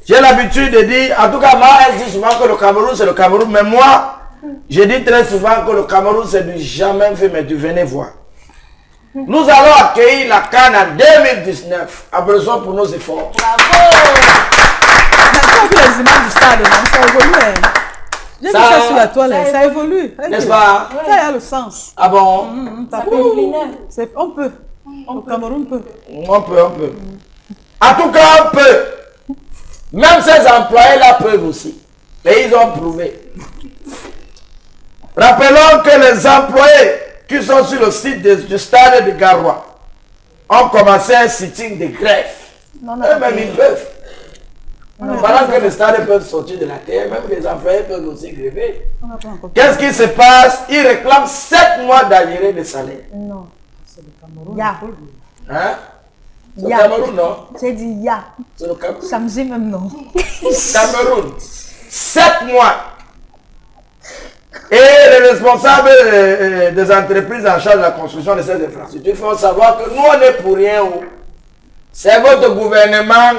J'ai l'habitude de dire, en tout cas, moi, elle dit souvent que le Cameroun, c'est le Cameroun, mais moi, je dis très souvent que le Cameroun, c'est du jamais fait, mais du venez voir. Nous allons accueillir la Cannes en 2019. Applaudissons pour nos efforts. Bravo! Maintenant, les images du stade, non, ça évolue. Hein. J'ai vu ça sur la toile, ça évolue. N'est-ce pas? Ça a le sens. Ah bon? On peut. Au Cameroun, peut. On peut. En tout cas, on peut. Même ces employés-là peuvent aussi. Et ils ont prouvé. Rappelons que les employés qui sont sur le site du stade de Garoua ont commencé un sitting de grève. Eux-mêmes, ils peuvent. Pendant que les stades peuvent sortir de la terre, même les employés peuvent aussi gréver. Qu'est-ce qui se passe? Ils réclament 7 mois d'arriérés de salaire. Non. C'est le Cameroun. Ya. Hein? C'est le Cameroun, non? J'ai dit ya. C'est le Cameroun. Ça me dit même non. Cameroun. 7 mois. Et les responsables des entreprises en charge de la construction de ces infrastructures, il faut savoir que nous, on n'est pour rien. C'est votre gouvernement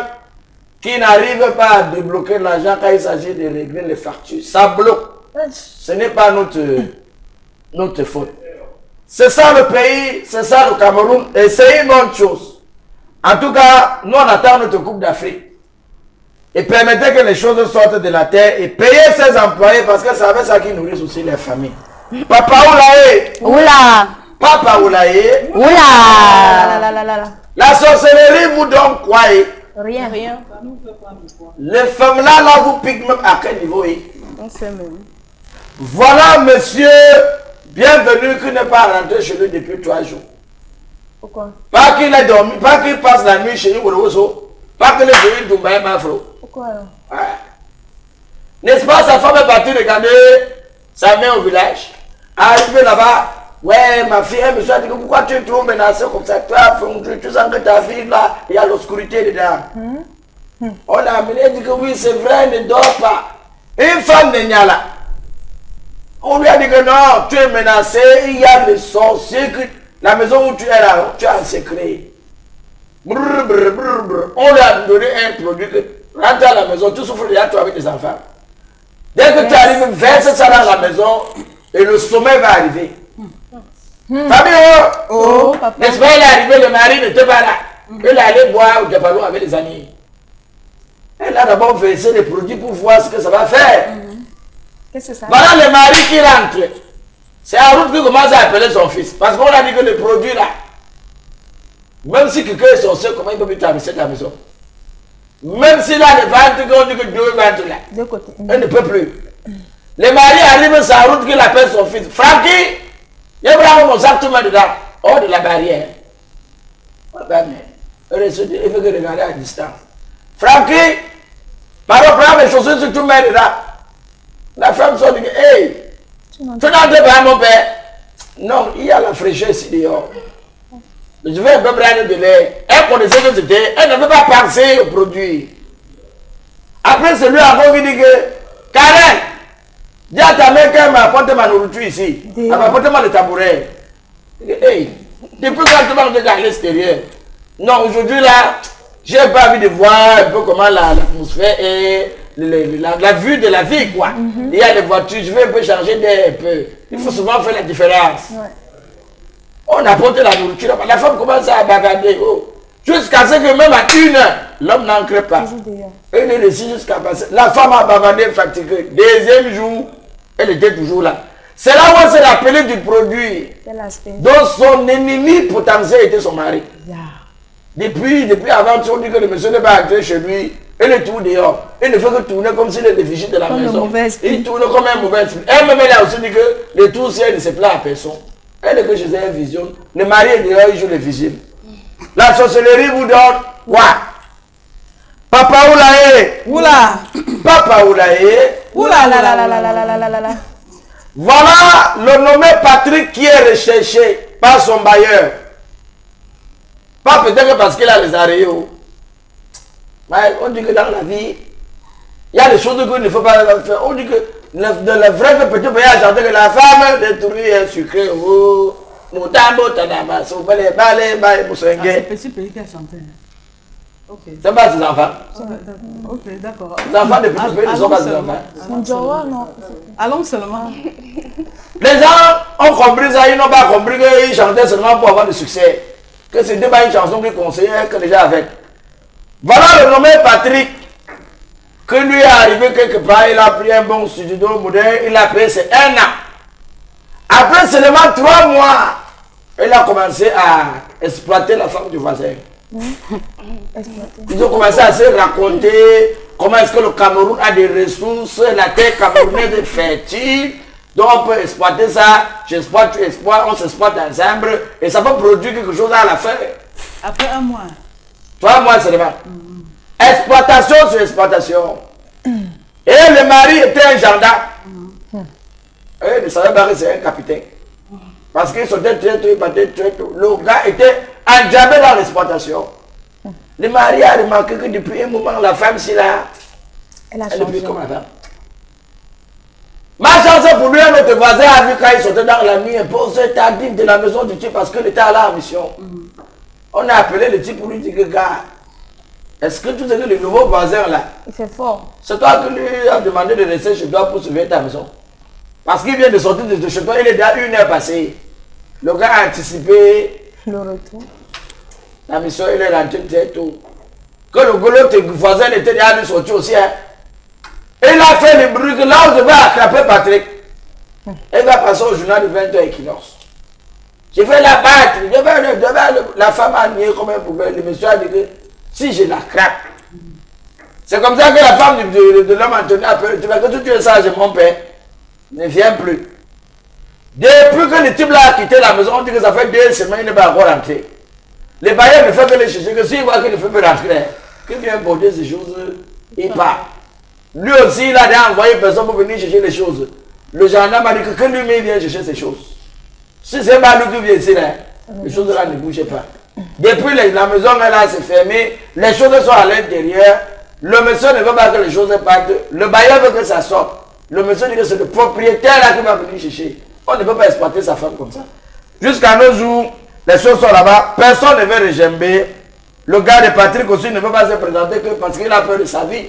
qui n'arrive pas à débloquer l'argent quand il s'agit de régler les factures. Ça bloque. Ce n'est pas notre faute. C'est ça le pays, c'est ça le Cameroun, et c'est une bonne chose. En tout cas, nous on attend notre Coupe d'Afrique. Et permettez que les choses sortent de la terre et payer ses employés parce que c'est avec ça qu'ils nourrissent aussi les familles. Papa Oulaé! Oula! Papa Oulaé! Oula! La sorcellerie vous donne quoi? Rien. Les femmes là vous piquent même à quel niveau? On sait même. Voilà monsieur, bienvenue qui n'est pas rentré chez lui depuis 3 jours. Pourquoi? Pas qu'il ait dormi, pas qu'il passe la nuit chez nous, pas qu'il ait venu Dubaï, Mafro. Pourquoi alors? Ouais. N'est-ce pas, sa femme est partie regarder sa mère au village. Arrivé là-bas, ouais, ma fille, elle me dit pourquoi tu es trop menacée comme ça? Tu sens que ta fille là, il y a l'obscurité dedans. On a amené, elle dit que oui, c'est vrai, elle ne dort pas. Une femme de Niala. On lui a dit que non, tu es menacé, il y a des sorciers, la maison où tu es là, tu as un secret. Brrr, brrr, brrr, brrr. On lui a donné un produit que rentre à la maison, tu souffres déjà toi avec tes enfants. Dès que tu arrives, verse ça dans la maison et le sommeil va arriver. Fabio, Oh, n'est-ce pas, il est arrivé, le mari n'était pas là. Elle allait boire au Diapalo avec les amis. Elle a d'abord versé les produits pour voir ce que ça va faire. Qu'est-ce que ça? Voilà le mari qui rentre. C'est en route qu'il commence à appeler son fils. Parce qu'on a dit que le produit là, même si quelqu'un est sorcier, comment il peut plus t'amuser de la maison? Même s'il a des ventes, on dit que deux ventes là. De côté. Elle ne peut plus. Le mari arrive sur la route qu'il appelle son fils. Francky, il y a vraiment mon sac tout le monde dedans. Hors de la barrière. Oh, ben, mais, il faut que regarder à distance. Francky, pardon, prends mes chaussures sur tout le monde dedans. La femme sort dit, hey, tu n'entres pas mon père. Non, il y a la fraîcheur ici dehors. Je vais un peu prendre de l'air. Elle connaissait que c'était, elle n'avait pas pensé au produit. Après, c'est lui encore qui dit que, Karen, dis à ta mère qu'elle m'apporte ma nourriture ici. Elle m'apporte le tabouret. Hey, depuis quand tu vas regarder à l'extérieur? Non, aujourd'hui là, j'ai pas envie de voir un peu comment l'atmosphère est, la vue de la vie, quoi. Il y a des voitures, je vais un peu changer d'air un peu. Il faut souvent faire la différence. Ouais. On apporte la nourriture, la femme commence à bavarder. Oh. Jusqu'à ce que même à 1 heure, l'homme n'ancre pas. Elle est ici jusqu'à passer. La femme a bavardé, fatiguée. Deuxième jour, elle était toujours là. C'est là où on s'est rappelé du produit. Donc son ennemi potentiel était son mari. Yeah. Depuis avant, on dit que le monsieur n'est pas entré chez lui. Elle est tout dehors. Elle ne fait que tourner comme s'il était vigile de la maison. Il tourne comme un mauvais esprit. Elle-même, elle a aussi dit que le tout ciel ne se plaît à personne. Elle est que je ai une vision. Le mari est dehors, il joue les vigiles. La sorcellerie vous donne quoi? Papa Oulaye. Oula. Papa Oulaye. Oula la la la la la la la la la. Voilà le nommé Patrick qui est recherché par son bailleur. Pas peut-être parce qu'il a les arrêts. Mais on dit que dans la vie, il y a des choses qu'il ne faut pas faire. On dit que le vrai petit pays a chanté que la femme détruit un sucré. C'est petit pays qui a chanté. Okay. C'est pas ses enfants. Ok, d'accord. Les enfants de petits pays ne sont pas ses enfants. Allons seulement. Les gens ont compris ça, ils n'ont pas compris qu'ils chantaient seulement pour avoir du succès. Que c'était pas une chanson qu'ils conseillaient que les gens avaient. Voilà le nommé Patrick, que lui est arrivé quelque part, il a pris un bon studio moderne, il a payé ses 1 an. Après seulement 3 mois, il a commencé à exploiter la femme du voisin. Ils ont commencé à se raconter comment est-ce que le Cameroun a des ressources, la terre camerounaise est fertile, donc on peut exploiter ça, j'exploite, tu exploites, on s'exploite ensemble et ça peut produire quelque chose à la fin. Après 1 mois. 3 mois seulement. Exploitation sur exploitation. Et le mari était un gendarme. Et il ne savait pas que c'est un capitaine. Parce qu'il sautait très tôt. Le gars était enjambé dans l'exploitation. Le mari a remarqué que depuis un moment, la femme, si là, elle est plus comme la femme. Ma chance pour lui, notre voisin a vu quand il sautait dans la nuit un peu tardive de la maison du type parce que l'État allait en mission. On a appelé le type pour lui dire que gars, est-ce que tu sais que le nouveau voisin là, il fait fort. C'est toi qui lui as demandé de rester chez toi pour surveiller ta maison. Parce qu'il vient de sortir de chez toi, il est déjà 1 heure passée. Le gars a anticipé le retour. La mission, il est rentré très tôt. Que le voisin était déjà sorti aussi. Hein. Et il a fait le bruit que là où je vais attraper Patrick. Il va passer au journal de 20h équinoxe. Je vais la battre. La femme a nié comme un poubelle. Le monsieur a dit que si je la craque. C'est comme ça que la femme de l'homme Anthony a appelé. Tu vois que tu es sage, mon père. Ne viens plus. Depuis que le type là a quitté la maison, on dit que ça fait 2 semaines, il n'est pas encore rentré. Les bailleurs ne font que les chercher, que s'il voit qu'il ne fait plus rentrer, qu'il vient porter ces choses, il part. Lui aussi, il a déjà envoyé personne pour venir chercher les choses. Le gendarme a dit que lui-même vient chercher ces choses. Si c'est pas lui qui vient ici, là, les choses là ne bougent pas. Depuis la maison là s'est fermée, les choses sont à l'intérieur. Le monsieur ne veut pas que les choses partent. Le bailleur veut que ça sorte. Le monsieur dit que c'est le propriétaire là qui va venir chercher. On ne peut pas exploiter sa femme comme ça. Jusqu'à nos jours, les choses sont là-bas. Personne ne veut regimber. Le gars de Patrick aussi ne veut pas se présenter que parce qu'il a peur de sa vie.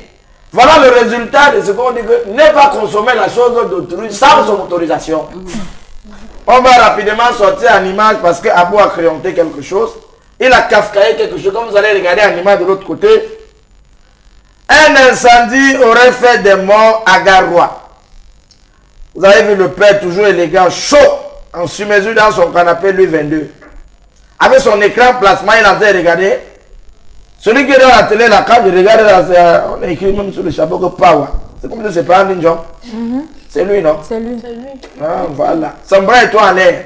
Voilà le résultat de ce qu'on dit que ne pas consommer la chose d'autrui sans son autorisation. On va rapidement sortir en image parce qu'Abou a créonté quelque chose. Il a cascaillé quelque chose. Comme vous allez regarder l'animal de l'autre côté. Un incendie aurait fait des morts à Garoua. Vous avez vu le père toujours élégant, chaud, en sur-mesure dans son canapé, lui 22. Avec son écran plasma, il est en train de regarder. Celui qui est dans la télé, là, quand je regarde, là, on a écrit même sur le chapeau que Power. C'est comme si c'est pas un ninja. C'est lui, non? C'est lui. Ah, voilà. Son bras est en l'air.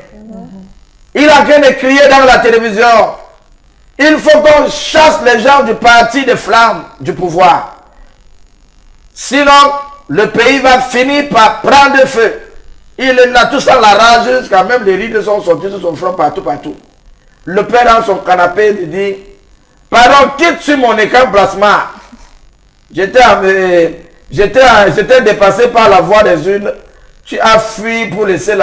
Il a en train de crier dans la télévision. Il faut qu'on chasse les gens du parti de flammes du pouvoir. Sinon, le pays va finir par prendre feu. Il a tout ça la rage jusqu'à même les rides sont sortis sur son front partout. Le père dans son canapé lui dit, pardon, quitte sur mon écran plasma. J'étais dépassé par la voix des unes. Tu as fui pour laisser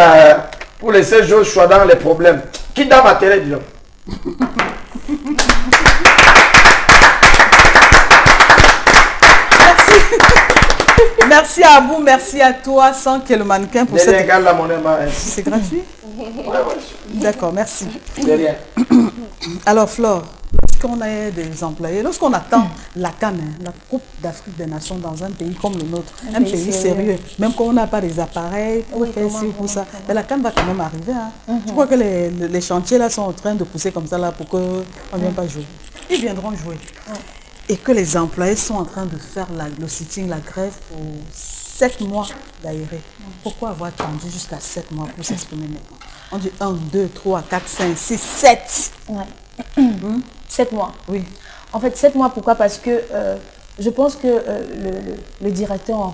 Joshua dans les problèmes. Quitte dans ma télé, disons. Merci à vous, merci à toi, sans que le mannequin pour cette... C'est gratuit? D'accord, merci. Alors Flore, lorsqu'on a des employés, lorsqu'on attend la CAN, la Coupe d'Afrique des Nations dans un pays comme le nôtre, un pays sérieux, même quand on n'a pas des appareils pour faire ci ou pour ça, mais la CAN va quand même arriver. Hein. Je crois que les chantiers là sont en train de pousser comme ça là pour qu'on ne vienne pas jouer. Ils viendront jouer. Et que les employés sont en train de faire le sitting, la grève pour 7 mois d'aéré. Pourquoi avoir attendu jusqu'à 7 mois pour s'exprimer maintenant? On dit 1, 2, 3, 4, 5, 6, 7. Ouais. 7 mois. Oui. En fait, 7 mois, pourquoi? Parce que je pense que le directeur,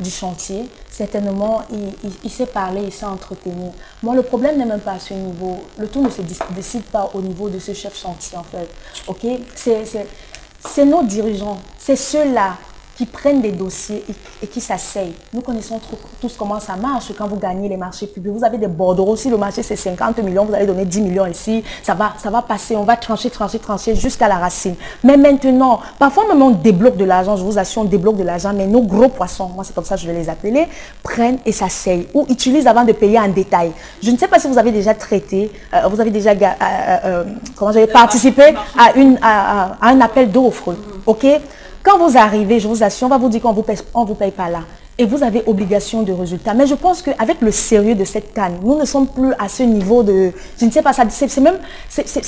du chantier, certainement, il sait parler, il sait entretenir. Moi, le problème n'est même pas à ce niveau. Le tout ne se décide pas au niveau de ce chef chantier, en fait. Ok? C'est nos dirigeants, c'est ceux-là qui prennent des dossiers et qui s'asseyent. Nous connaissons tous comment ça marche quand vous gagnez les marchés publics. Vous avez des bordereaux. Si le marché c'est 50 millions, vous allez donner 10 millions ici. Ça va passer, on va trancher jusqu'à la racine. Mais maintenant, parfois même on débloque de l'argent, je vous assure, on débloque de l'argent, mais nos gros poissons, moi c'est comme ça que je vais les appeler, prennent et s'asseyent ou utilisent avant de payer en détail. Je ne sais pas si vous avez déjà traité, vous avez déjà participé à un appel d'offres, ok? Quand vous arrivez, je vous assure, on va vous dire qu'on ne vous paye pas là. Et vous avez obligation de résultat. Mais je pense qu'avec le sérieux de cette canne, nous ne sommes plus à ce niveau de... Je ne sais pas, c'est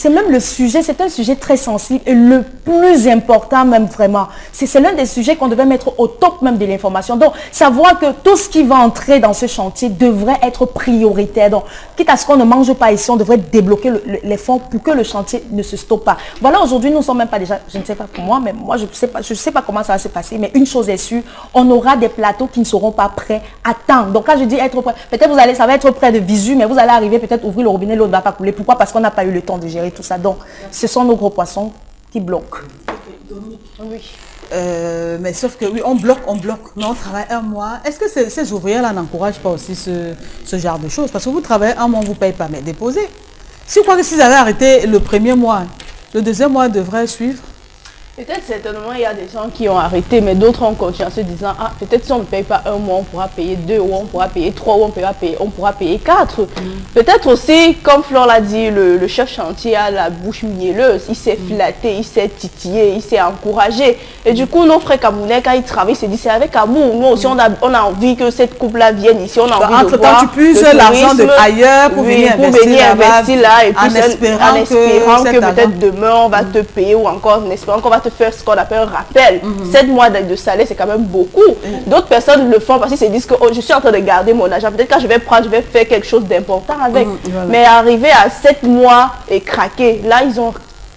même le sujet, c'est un sujet très sensible et le plus important même vraiment. C'est l'un des sujets qu'on devait mettre au top même de l'information. Donc, savoir que tout ce qui va entrer dans ce chantier devrait être prioritaire. Donc, quitte à ce qu'on ne mange pas ici, on devrait débloquer les fonds pour que le chantier ne se stoppe pas. Voilà, aujourd'hui, nous ne sommes même pas déjà... Je ne sais pas pour moi, mais moi, je ne sais pas comment ça va se passer. Mais une chose est sûre, on aura des plateaux qui ne seront pas prêts à temps. Donc quand je dis être prêt, peut-être ça va être prêt de visu, mais vous allez arriver, peut-être ouvrir le robinet, l'eau ne va pas couler. Pourquoi? Parce qu'on n'a pas eu le temps de gérer tout ça. Donc ce sont nos gros poissons qui bloquent. Oui. Mais sauf que oui, on bloque, mais on travaille un mois. Est-ce que ces ouvriers-là n'encouragent pas aussi ce genre de choses? Parce que vous travaillez un mois, on ne vous paye pas, mais déposez. Si vous croyez que s'ils avaient arrêté le premier mois, le deuxième mois devrait suivre. Peut-être certainement il y a des gens qui ont arrêté, mais d'autres ont continué en se disant, ah, peut-être si on ne paye pas un mois, on pourra payer 2, ou on pourra payer 3, ou on pourra payer 4. Peut-être aussi, comme Flore l'a dit, le chef chantier a la bouche mielleuse, il s'est flatté, il s'est titillé, il s'est encouragé. Et du coup, nos frères Camerounais, quand ils travaillent, ils se disent, c'est avec amour. Nous aussi, on a envie que cette couple-là vienne ici, on a envie de voir. Entre-temps, tu puisses l'argent de ailleurs pour venir investir là, et puis en espérant que peut-être demain, on va te payer, ou encore en espérant qu'on va te faire ce qu'on appelle un rappel. 7 mois de salaire, c'est quand même beaucoup. D'autres personnes le font parce qu'ils se disent que je suis en train de garder mon argent. Peut-être quand je vais prendre, je vais faire quelque chose d'important avec. Voilà. Mais arriver à 7 mois et craquer, là, ils ont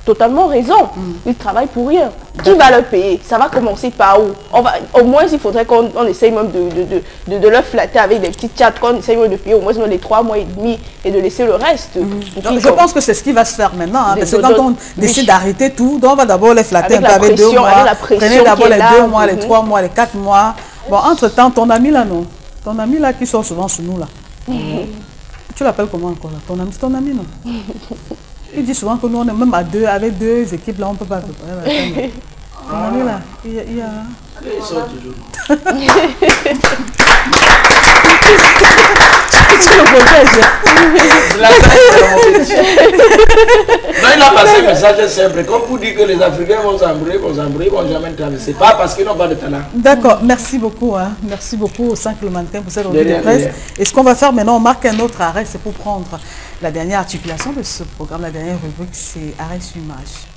totalement raison. Ils travaillent pour rien. Qui va leur payer? Ça va commencer par où? Au moins, il faudrait qu'on essaye même de leur flatter avec des petits chats, qu'on essaye même de payer au moins les 3 mois et demi et de laisser le reste. Donc, je pense que c'est ce qui va se faire maintenant. Hein, parce que quand on décide d'arrêter tout, donc on va d'abord les flatter avec un peu avec 2 mois. Prenez d'abord les 2 mois, les 3 mois, les 4 mois. Bon, entre-temps, ton ami là, non? Ton ami là qui sort souvent sur nous là. Tu l'appelles comment encore là? Ton ami, c'est ton ami, non? Il dit souvent que nous, on est même à 2, avec 2 équipes, là, on ne peut pas préparer. Ton ami, là, il y a... Il sort toujours. Tu le protèges. Non, il a passé un message simple. Comme vous dites que les Africains vont s'embrouiller, ils vont jamais traverser. Pas parce qu'ils n'ont pas de talent. D'accord, merci beaucoup. Hein. Merci beaucoup aux 5 le mannequin pour cette revue de presse. Et ce qu'on va faire maintenant, on marque un autre arrêt, c'est pour prendre la dernière articulation de ce programme, la dernière rubrique, c'est arrêt sur image.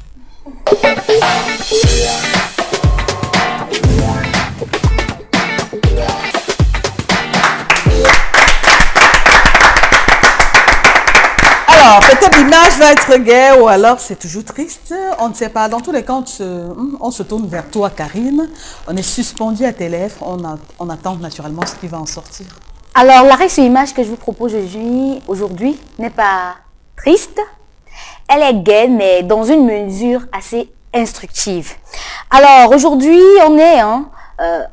Alors, peut-être l'image va être gaie ou alors c'est toujours triste. On ne sait pas. Dans tous les cas, on se tourne vers toi, Karine. On est suspendu à tes lèvres. On attend naturellement ce qui va en sortir. Alors, l'arrêt sur image que je vous propose aujourd'hui n'est pas triste. Elle est gaie, mais dans une mesure assez instructive. Alors, aujourd'hui, on est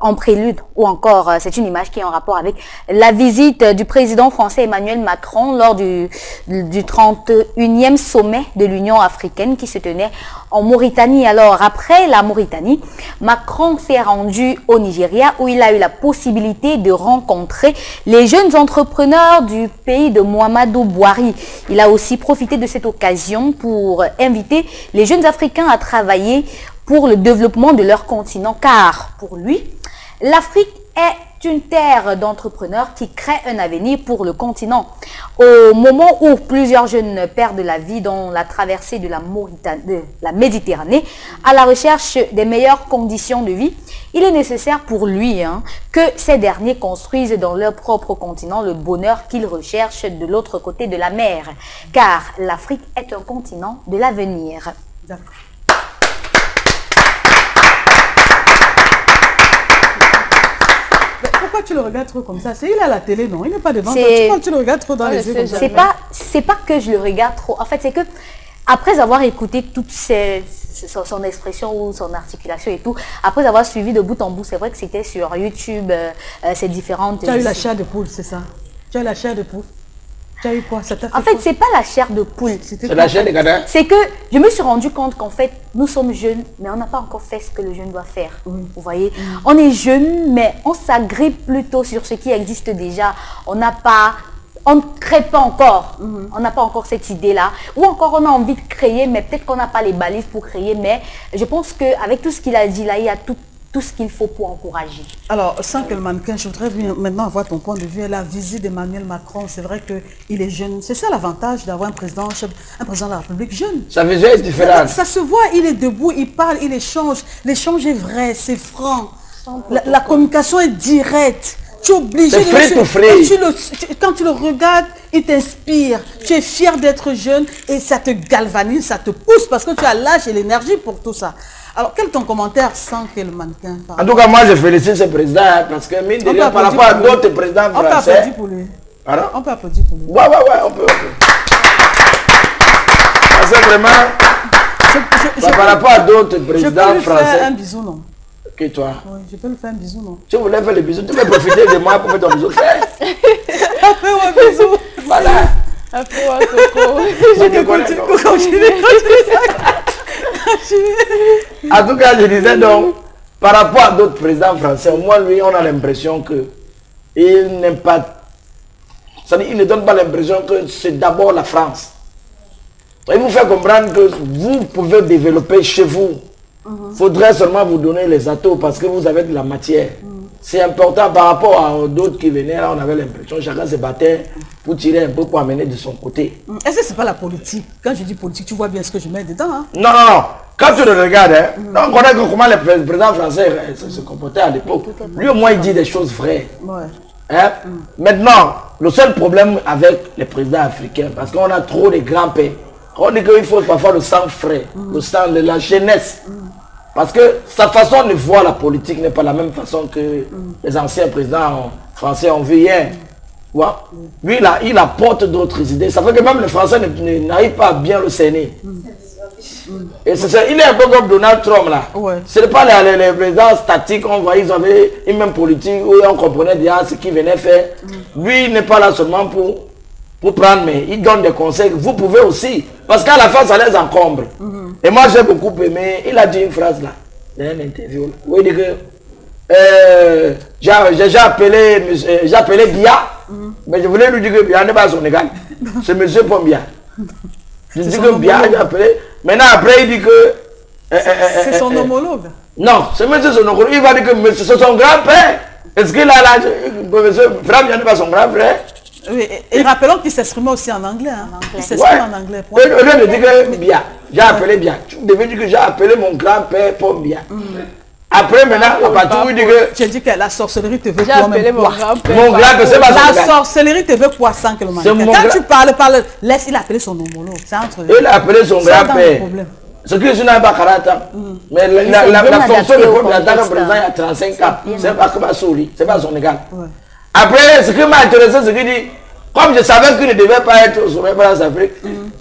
en prélude, ou encore, c'est une image qui est en rapport avec la visite du président français Emmanuel Macron lors du 31e sommet de l'Union africaine qui se tenait en Mauritanie. Alors, après la Mauritanie, Macron s'est rendu au Nigeria où il a eu la possibilité de rencontrer les jeunes entrepreneurs du pays de Muhammadu Buhari. Il a aussi profité de cette occasion pour inviter les jeunes Africains à travailler pour le développement de leur continent, car pour lui, l'Afrique est une terre d'entrepreneurs qui crée un avenir pour le continent. Au moment où plusieurs jeunes perdent la vie dans la traversée de la Méditerranée, à la recherche des meilleures conditions de vie, il est nécessaire pour lui que ces derniers construisent dans leur propre continent le bonheur qu'ils recherchent de l'autre côté de la mer, car l'Afrique est un continent de l'avenir. D'accord. Pourquoi tu le regardes trop comme ça? C'est il est à la télé, non? Il n'est pas devant toi. Pourquoi tu le regardes trop dans les yeux comme ça? C'est pas que je le regarde trop. En fait, c'est que après avoir écouté toute son expression ou son articulation et tout, après avoir suivi de bout en bout, c'est vrai que c'était sur YouTube, ces différentes... Tu as eu la chair de poule, c'est ça? Tu as eu la chair de poule? Tu as eu quoi? En fait, c'est pas la chair de poule. C'est la chair de gadin. C'est que je me suis rendu compte qu'en fait, nous sommes jeunes, mais on n'a pas encore fait ce que le jeune doit faire. Vous voyez, on est jeunes, mais on s'agrippe plutôt sur ce qui existe déjà. On ne crée pas encore. On n'a pas encore cette idée-là. Ou encore, on a envie de créer, mais peut-être qu'on n'a pas les balises pour créer. Mais je pense qu'avec tout ce qu'il a dit là, il y a tout ce qu'il faut pour encourager. Alors, sans que le mannequin, je voudrais maintenant avoir ton point de vue. La visite d'Emmanuel Macron, c'est vrai qu'il est jeune. C'est ça l'avantage d'avoir un président de la République jeune. Sa vision est différente. Ça se voit, il est debout, il parle, il échange. L'échange est vrai, c'est franc. La communication est directe. Tu es obligé de... Quand tu le regardes, il t'inspire. Tu es fier d'être jeune et ça te galvanise, ça te pousse parce que tu as l'âge et l'énergie pour tout ça. Alors, quel est ton commentaire sans que le mannequin parle? En tout cas, moi, je félicite ce président parce que, mine de rien, par rapport à d'autres présidents français... On peut applaudir pour lui. Pardon? On peut applaudir pour lui. Ouais, on peut. Parce que vraiment, par rapport à d'autres présidents français... Je peux lui faire un bisou, non? Que toi? Oui, je peux lui faire un bisou, non? Tu voulais faire le bisou, tu peux profiter de moi pour faire ton bisou. Fais-moi un bisou. Voilà. Fais-moi coco. En tout cas, je disais donc, par rapport à d'autres présidents français, au moins lui, on a l'impression que il n'aime pas... C'est-à-dire, il ne donne pas l'impression que c'est d'abord la France. Il vous fait comprendre que vous pouvez développer chez vous. Il faudrait seulement vous donner les atouts parce que vous avez de la matière. C'est important par rapport à d'autres qui venaient, là on avait l'impression chacun se battait pour tirer un peu, pour amener de son côté. Est-ce que c'est pas la politique? Quand je dis politique, tu vois bien ce que je mets dedans, hein? Non. Quand tu le regardes, on connaît comment les présidents français se comportaient à l'époque. Lui au moins il dit des choses vraies. Ouais. Maintenant, le seul problème avec les présidents africains, parce qu'on a trop de grands pays, on dit qu'il faut parfois le sang frais, le sang de la jeunesse. Parce que sa façon de voir la politique n'est pas la même façon que les anciens présidents français ont vu hier. Lui, il apporte d'autres idées. Ça fait que même les Français n'arrivent pas à bien le cerner. Et il est un peu comme Donald Trump là. Ce n'est pas les présidents statiques, on voit, ils avaient une même politique où on comprenait déjà ce qu'ils venaient faire. Lui, il n'est pas là seulement pour prendre, mais il donne des conseils. Vous pouvez aussi. Parce qu'à la fin, ça les encombre. Et moi, j'ai beaucoup aimé. Il a dit une phrase là, dans une interview. Où il dit que j'ai appelé Bia, mais je voulais lui dire que Bia n'est pas son égal. C'est monsieur Pombia. Je dis que Bia, j'ai appelé. Maintenant, après, il dit que... c'est son homologue. Non, c'est monsieur son homologue. Il va dire que c'est son grand-père. Est-ce qu'il a là... Monsieur Frère Bia n'est pas son grand-frère? Oui, et rappelons qu'il s'exprime aussi en anglais. Hein. Il s'exprime en anglais. Au lieu de dire que Bia, j'ai appelé Bia. Tu devais dire que j'ai appelé mon grand-père Pombia. Après, maintenant, à partir où il dit que... J'ai dit que la sorcellerie te veut J'ai appelé mon grand-père. Mon grand-père, c'est pas son La sorcellerie te veut quoi sans que le mannequin. Quand tu parles, laisse, il a appelé son homologue. C'est entre eux. Il a appelé son grand-père. Ce qui est pas caractère. Mais la fonction de président, il y a 35 ans. C'est pas comme Souli, c'est pas son égal. Après, ce qui m'a intéressé, c'est qu'il dit, comme je savais qu'il ne devait pas être au sommet de l'Afrique,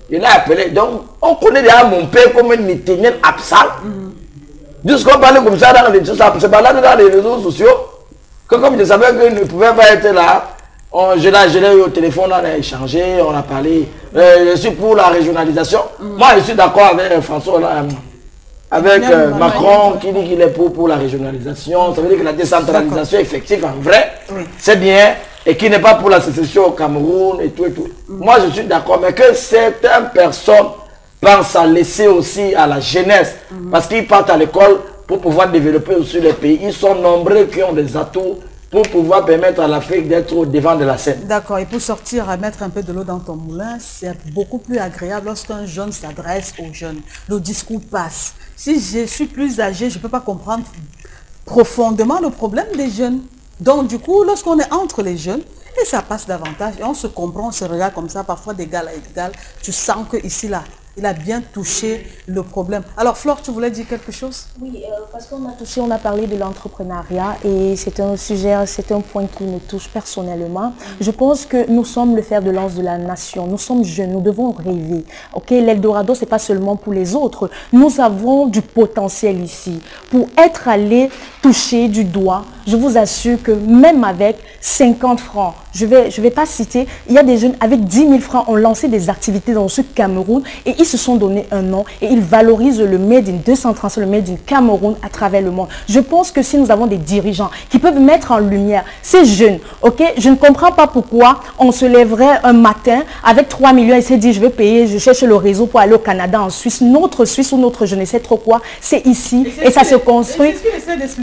il a appelé. Donc, on connaît déjà mon père comme un Nitinienne absent. Jusqu'on parlait comme ça dans les sociaux, c'est pas là dans les réseaux sociaux, que comme je savais qu'il ne pouvait pas être là, je l'ai eu au téléphone, on a échangé, on a parlé. Je suis pour la régionalisation. Moi, je suis d'accord avec François Hollande, avec Macron qui dit qu'il est pour la régionalisation. Ça veut dire que la décentralisation effective, en vrai, c'est bien, et qui n'est pas pour la sécession au Cameroun et tout et tout. Moi, je suis d'accord, mais que certaines personnes pensent à laisser aussi à la jeunesse, parce qu'ils partent à l'école pour pouvoir développer aussi les pays. Ils sont nombreux qui ont des atouts pour pouvoir permettre à l'Afrique d'être au devant de la scène. D'accord, et pour sortir à mettre un peu de l'eau dans ton moulin, c'est beaucoup plus agréable lorsqu'un jeune s'adresse aux jeunes. Le discours passe. Si je suis plus âgé, je ne peux pas comprendre profondément le problème des jeunes. Donc du coup, lorsqu'on est entre les jeunes, et ça passe davantage, et on se comprend, on se regarde comme ça, parfois d'égal à égal, tu sens que ici, là, il a bien touché le problème. Alors Flore, tu voulais dire quelque chose? Oui, parce qu'on a touché, on a parlé de l'entrepreneuriat et c'est un sujet, c'est un point qui me touche personnellement. Je pense que nous sommes le fer de lance de la nation. Nous sommes jeunes, nous devons rêver. Ok, l'Eldorado, c'est pas seulement pour les autres. Nous avons du potentiel ici. Pour être allé toucher du doigt, je vous assure que même avec 50 francs, je vais pas citer, il y a des jeunes avec 10 000 francs ont lancé des activités dans ce Cameroun et ils se sont donné un nom et ils valorisent le Made in 230, le Made in Cameroun à travers le monde. Je pense que si nous avons des dirigeants qui peuvent mettre en lumière ces jeunes, ok, je ne comprends pas pourquoi on se lèverait un matin avec 3 millions et se dit je vais payer, je cherche le réseau pour aller au Canada, en Suisse, notre Suisse ou notre je ne sais trop quoi, c'est ici et ça se construit.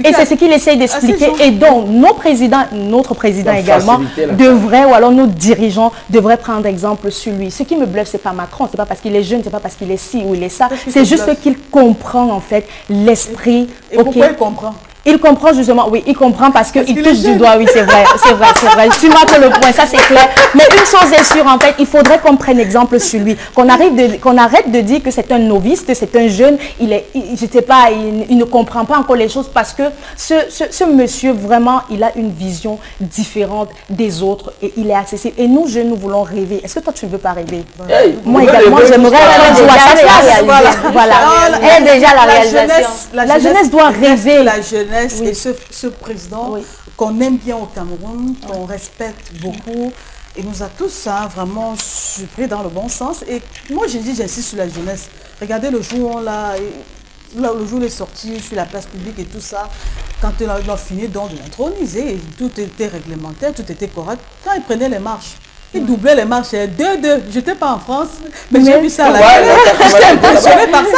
Et c'est ce qu'il essaie d'expliquer et donc nos présidents, notre président également, devrait, ou alors nos dirigeants devraient prendre exemple sur lui. Ce qui me bluffe, c'est pas Macron, c'est pas parce qu'il est jeune, c'est pas parce qu'il est ci ou il est ça, c'est juste qu'il comprend en fait l'esprit. Et pourquoi il comprend? Il comprend justement, oui, il comprend parce qu'il touche du doigt, oui, c'est vrai, c'est vrai, c'est vrai. Tu marques le point, ça c'est clair. Mais une chose est sûre, en fait, il faudrait qu'on prenne exemple sur lui, qu'on arrête de dire que c'est un novice, que c'est un jeune, je sais pas, il ne comprend pas encore les choses parce que ce monsieur, vraiment, il a une vision différente des autres et il est accessible. Et nous, jeunes, nous voulons rêver. Est-ce que toi, tu ne veux pas rêver? Moi également, j'aimerais voilà. Elle est déjà la réalisation. La jeunesse doit rêver. La jeunesse et ce président qu'on aime bien au Cameroun, qu'on respecte beaucoup, et nous a tous vraiment surpris dans le bon sens. Et moi, j'ai dit, j'insiste sur la jeunesse. Regardez le jour où le jour où il est sorti sur la place publique et tout ça, quand il a fini de l'introniser, tout était réglementaire, tout était correct. Quand il prenait les marches, il doublait les marches, 2-2. Je n'étais pas en France, mais j'ai vu ça là. J'étais impressionnée par ça.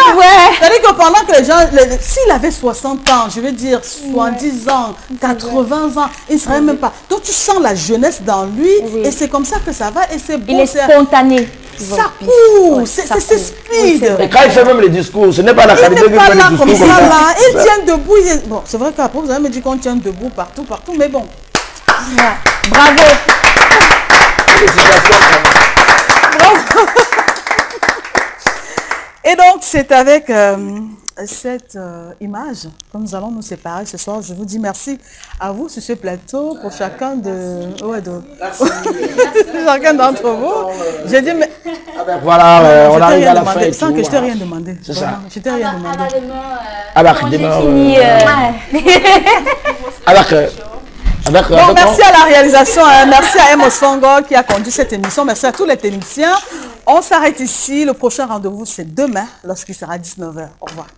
C'est-à-dire que pendant que les gens, s'il avait 60 ans, je veux dire 70 ans, 80 ans, il ne serait même pas. Donc tu sens la jeunesse dans lui et c'est comme ça que ça va et c'est beau. Il est spontané. Ça court, c'est speed. Et quand il fait même les discours, ce n'est pas la qualité qu'il fait les discours. Comme ça, là. Il tient debout. Bon, c'est vrai qu'après vous allez me dire qu'on tient debout partout, mais bon. Bravo. Et donc, c'est avec cette image que nous allons nous séparer ce soir. Je vous dis merci à vous sur ce plateau pour chacun chacun d'entre vous. J'ai dit, mais... Voilà, on arrive à la fin. Sans que je t'ai rien demandé. C'est ça. Je t'ai rien demandé. Bon, merci à la réalisation, merci à Emo Songo qui a conduit cette émission, merci à tous les techniciens. On s'arrête ici, le prochain rendez-vous c'est demain lorsqu'il sera 19h. Au revoir.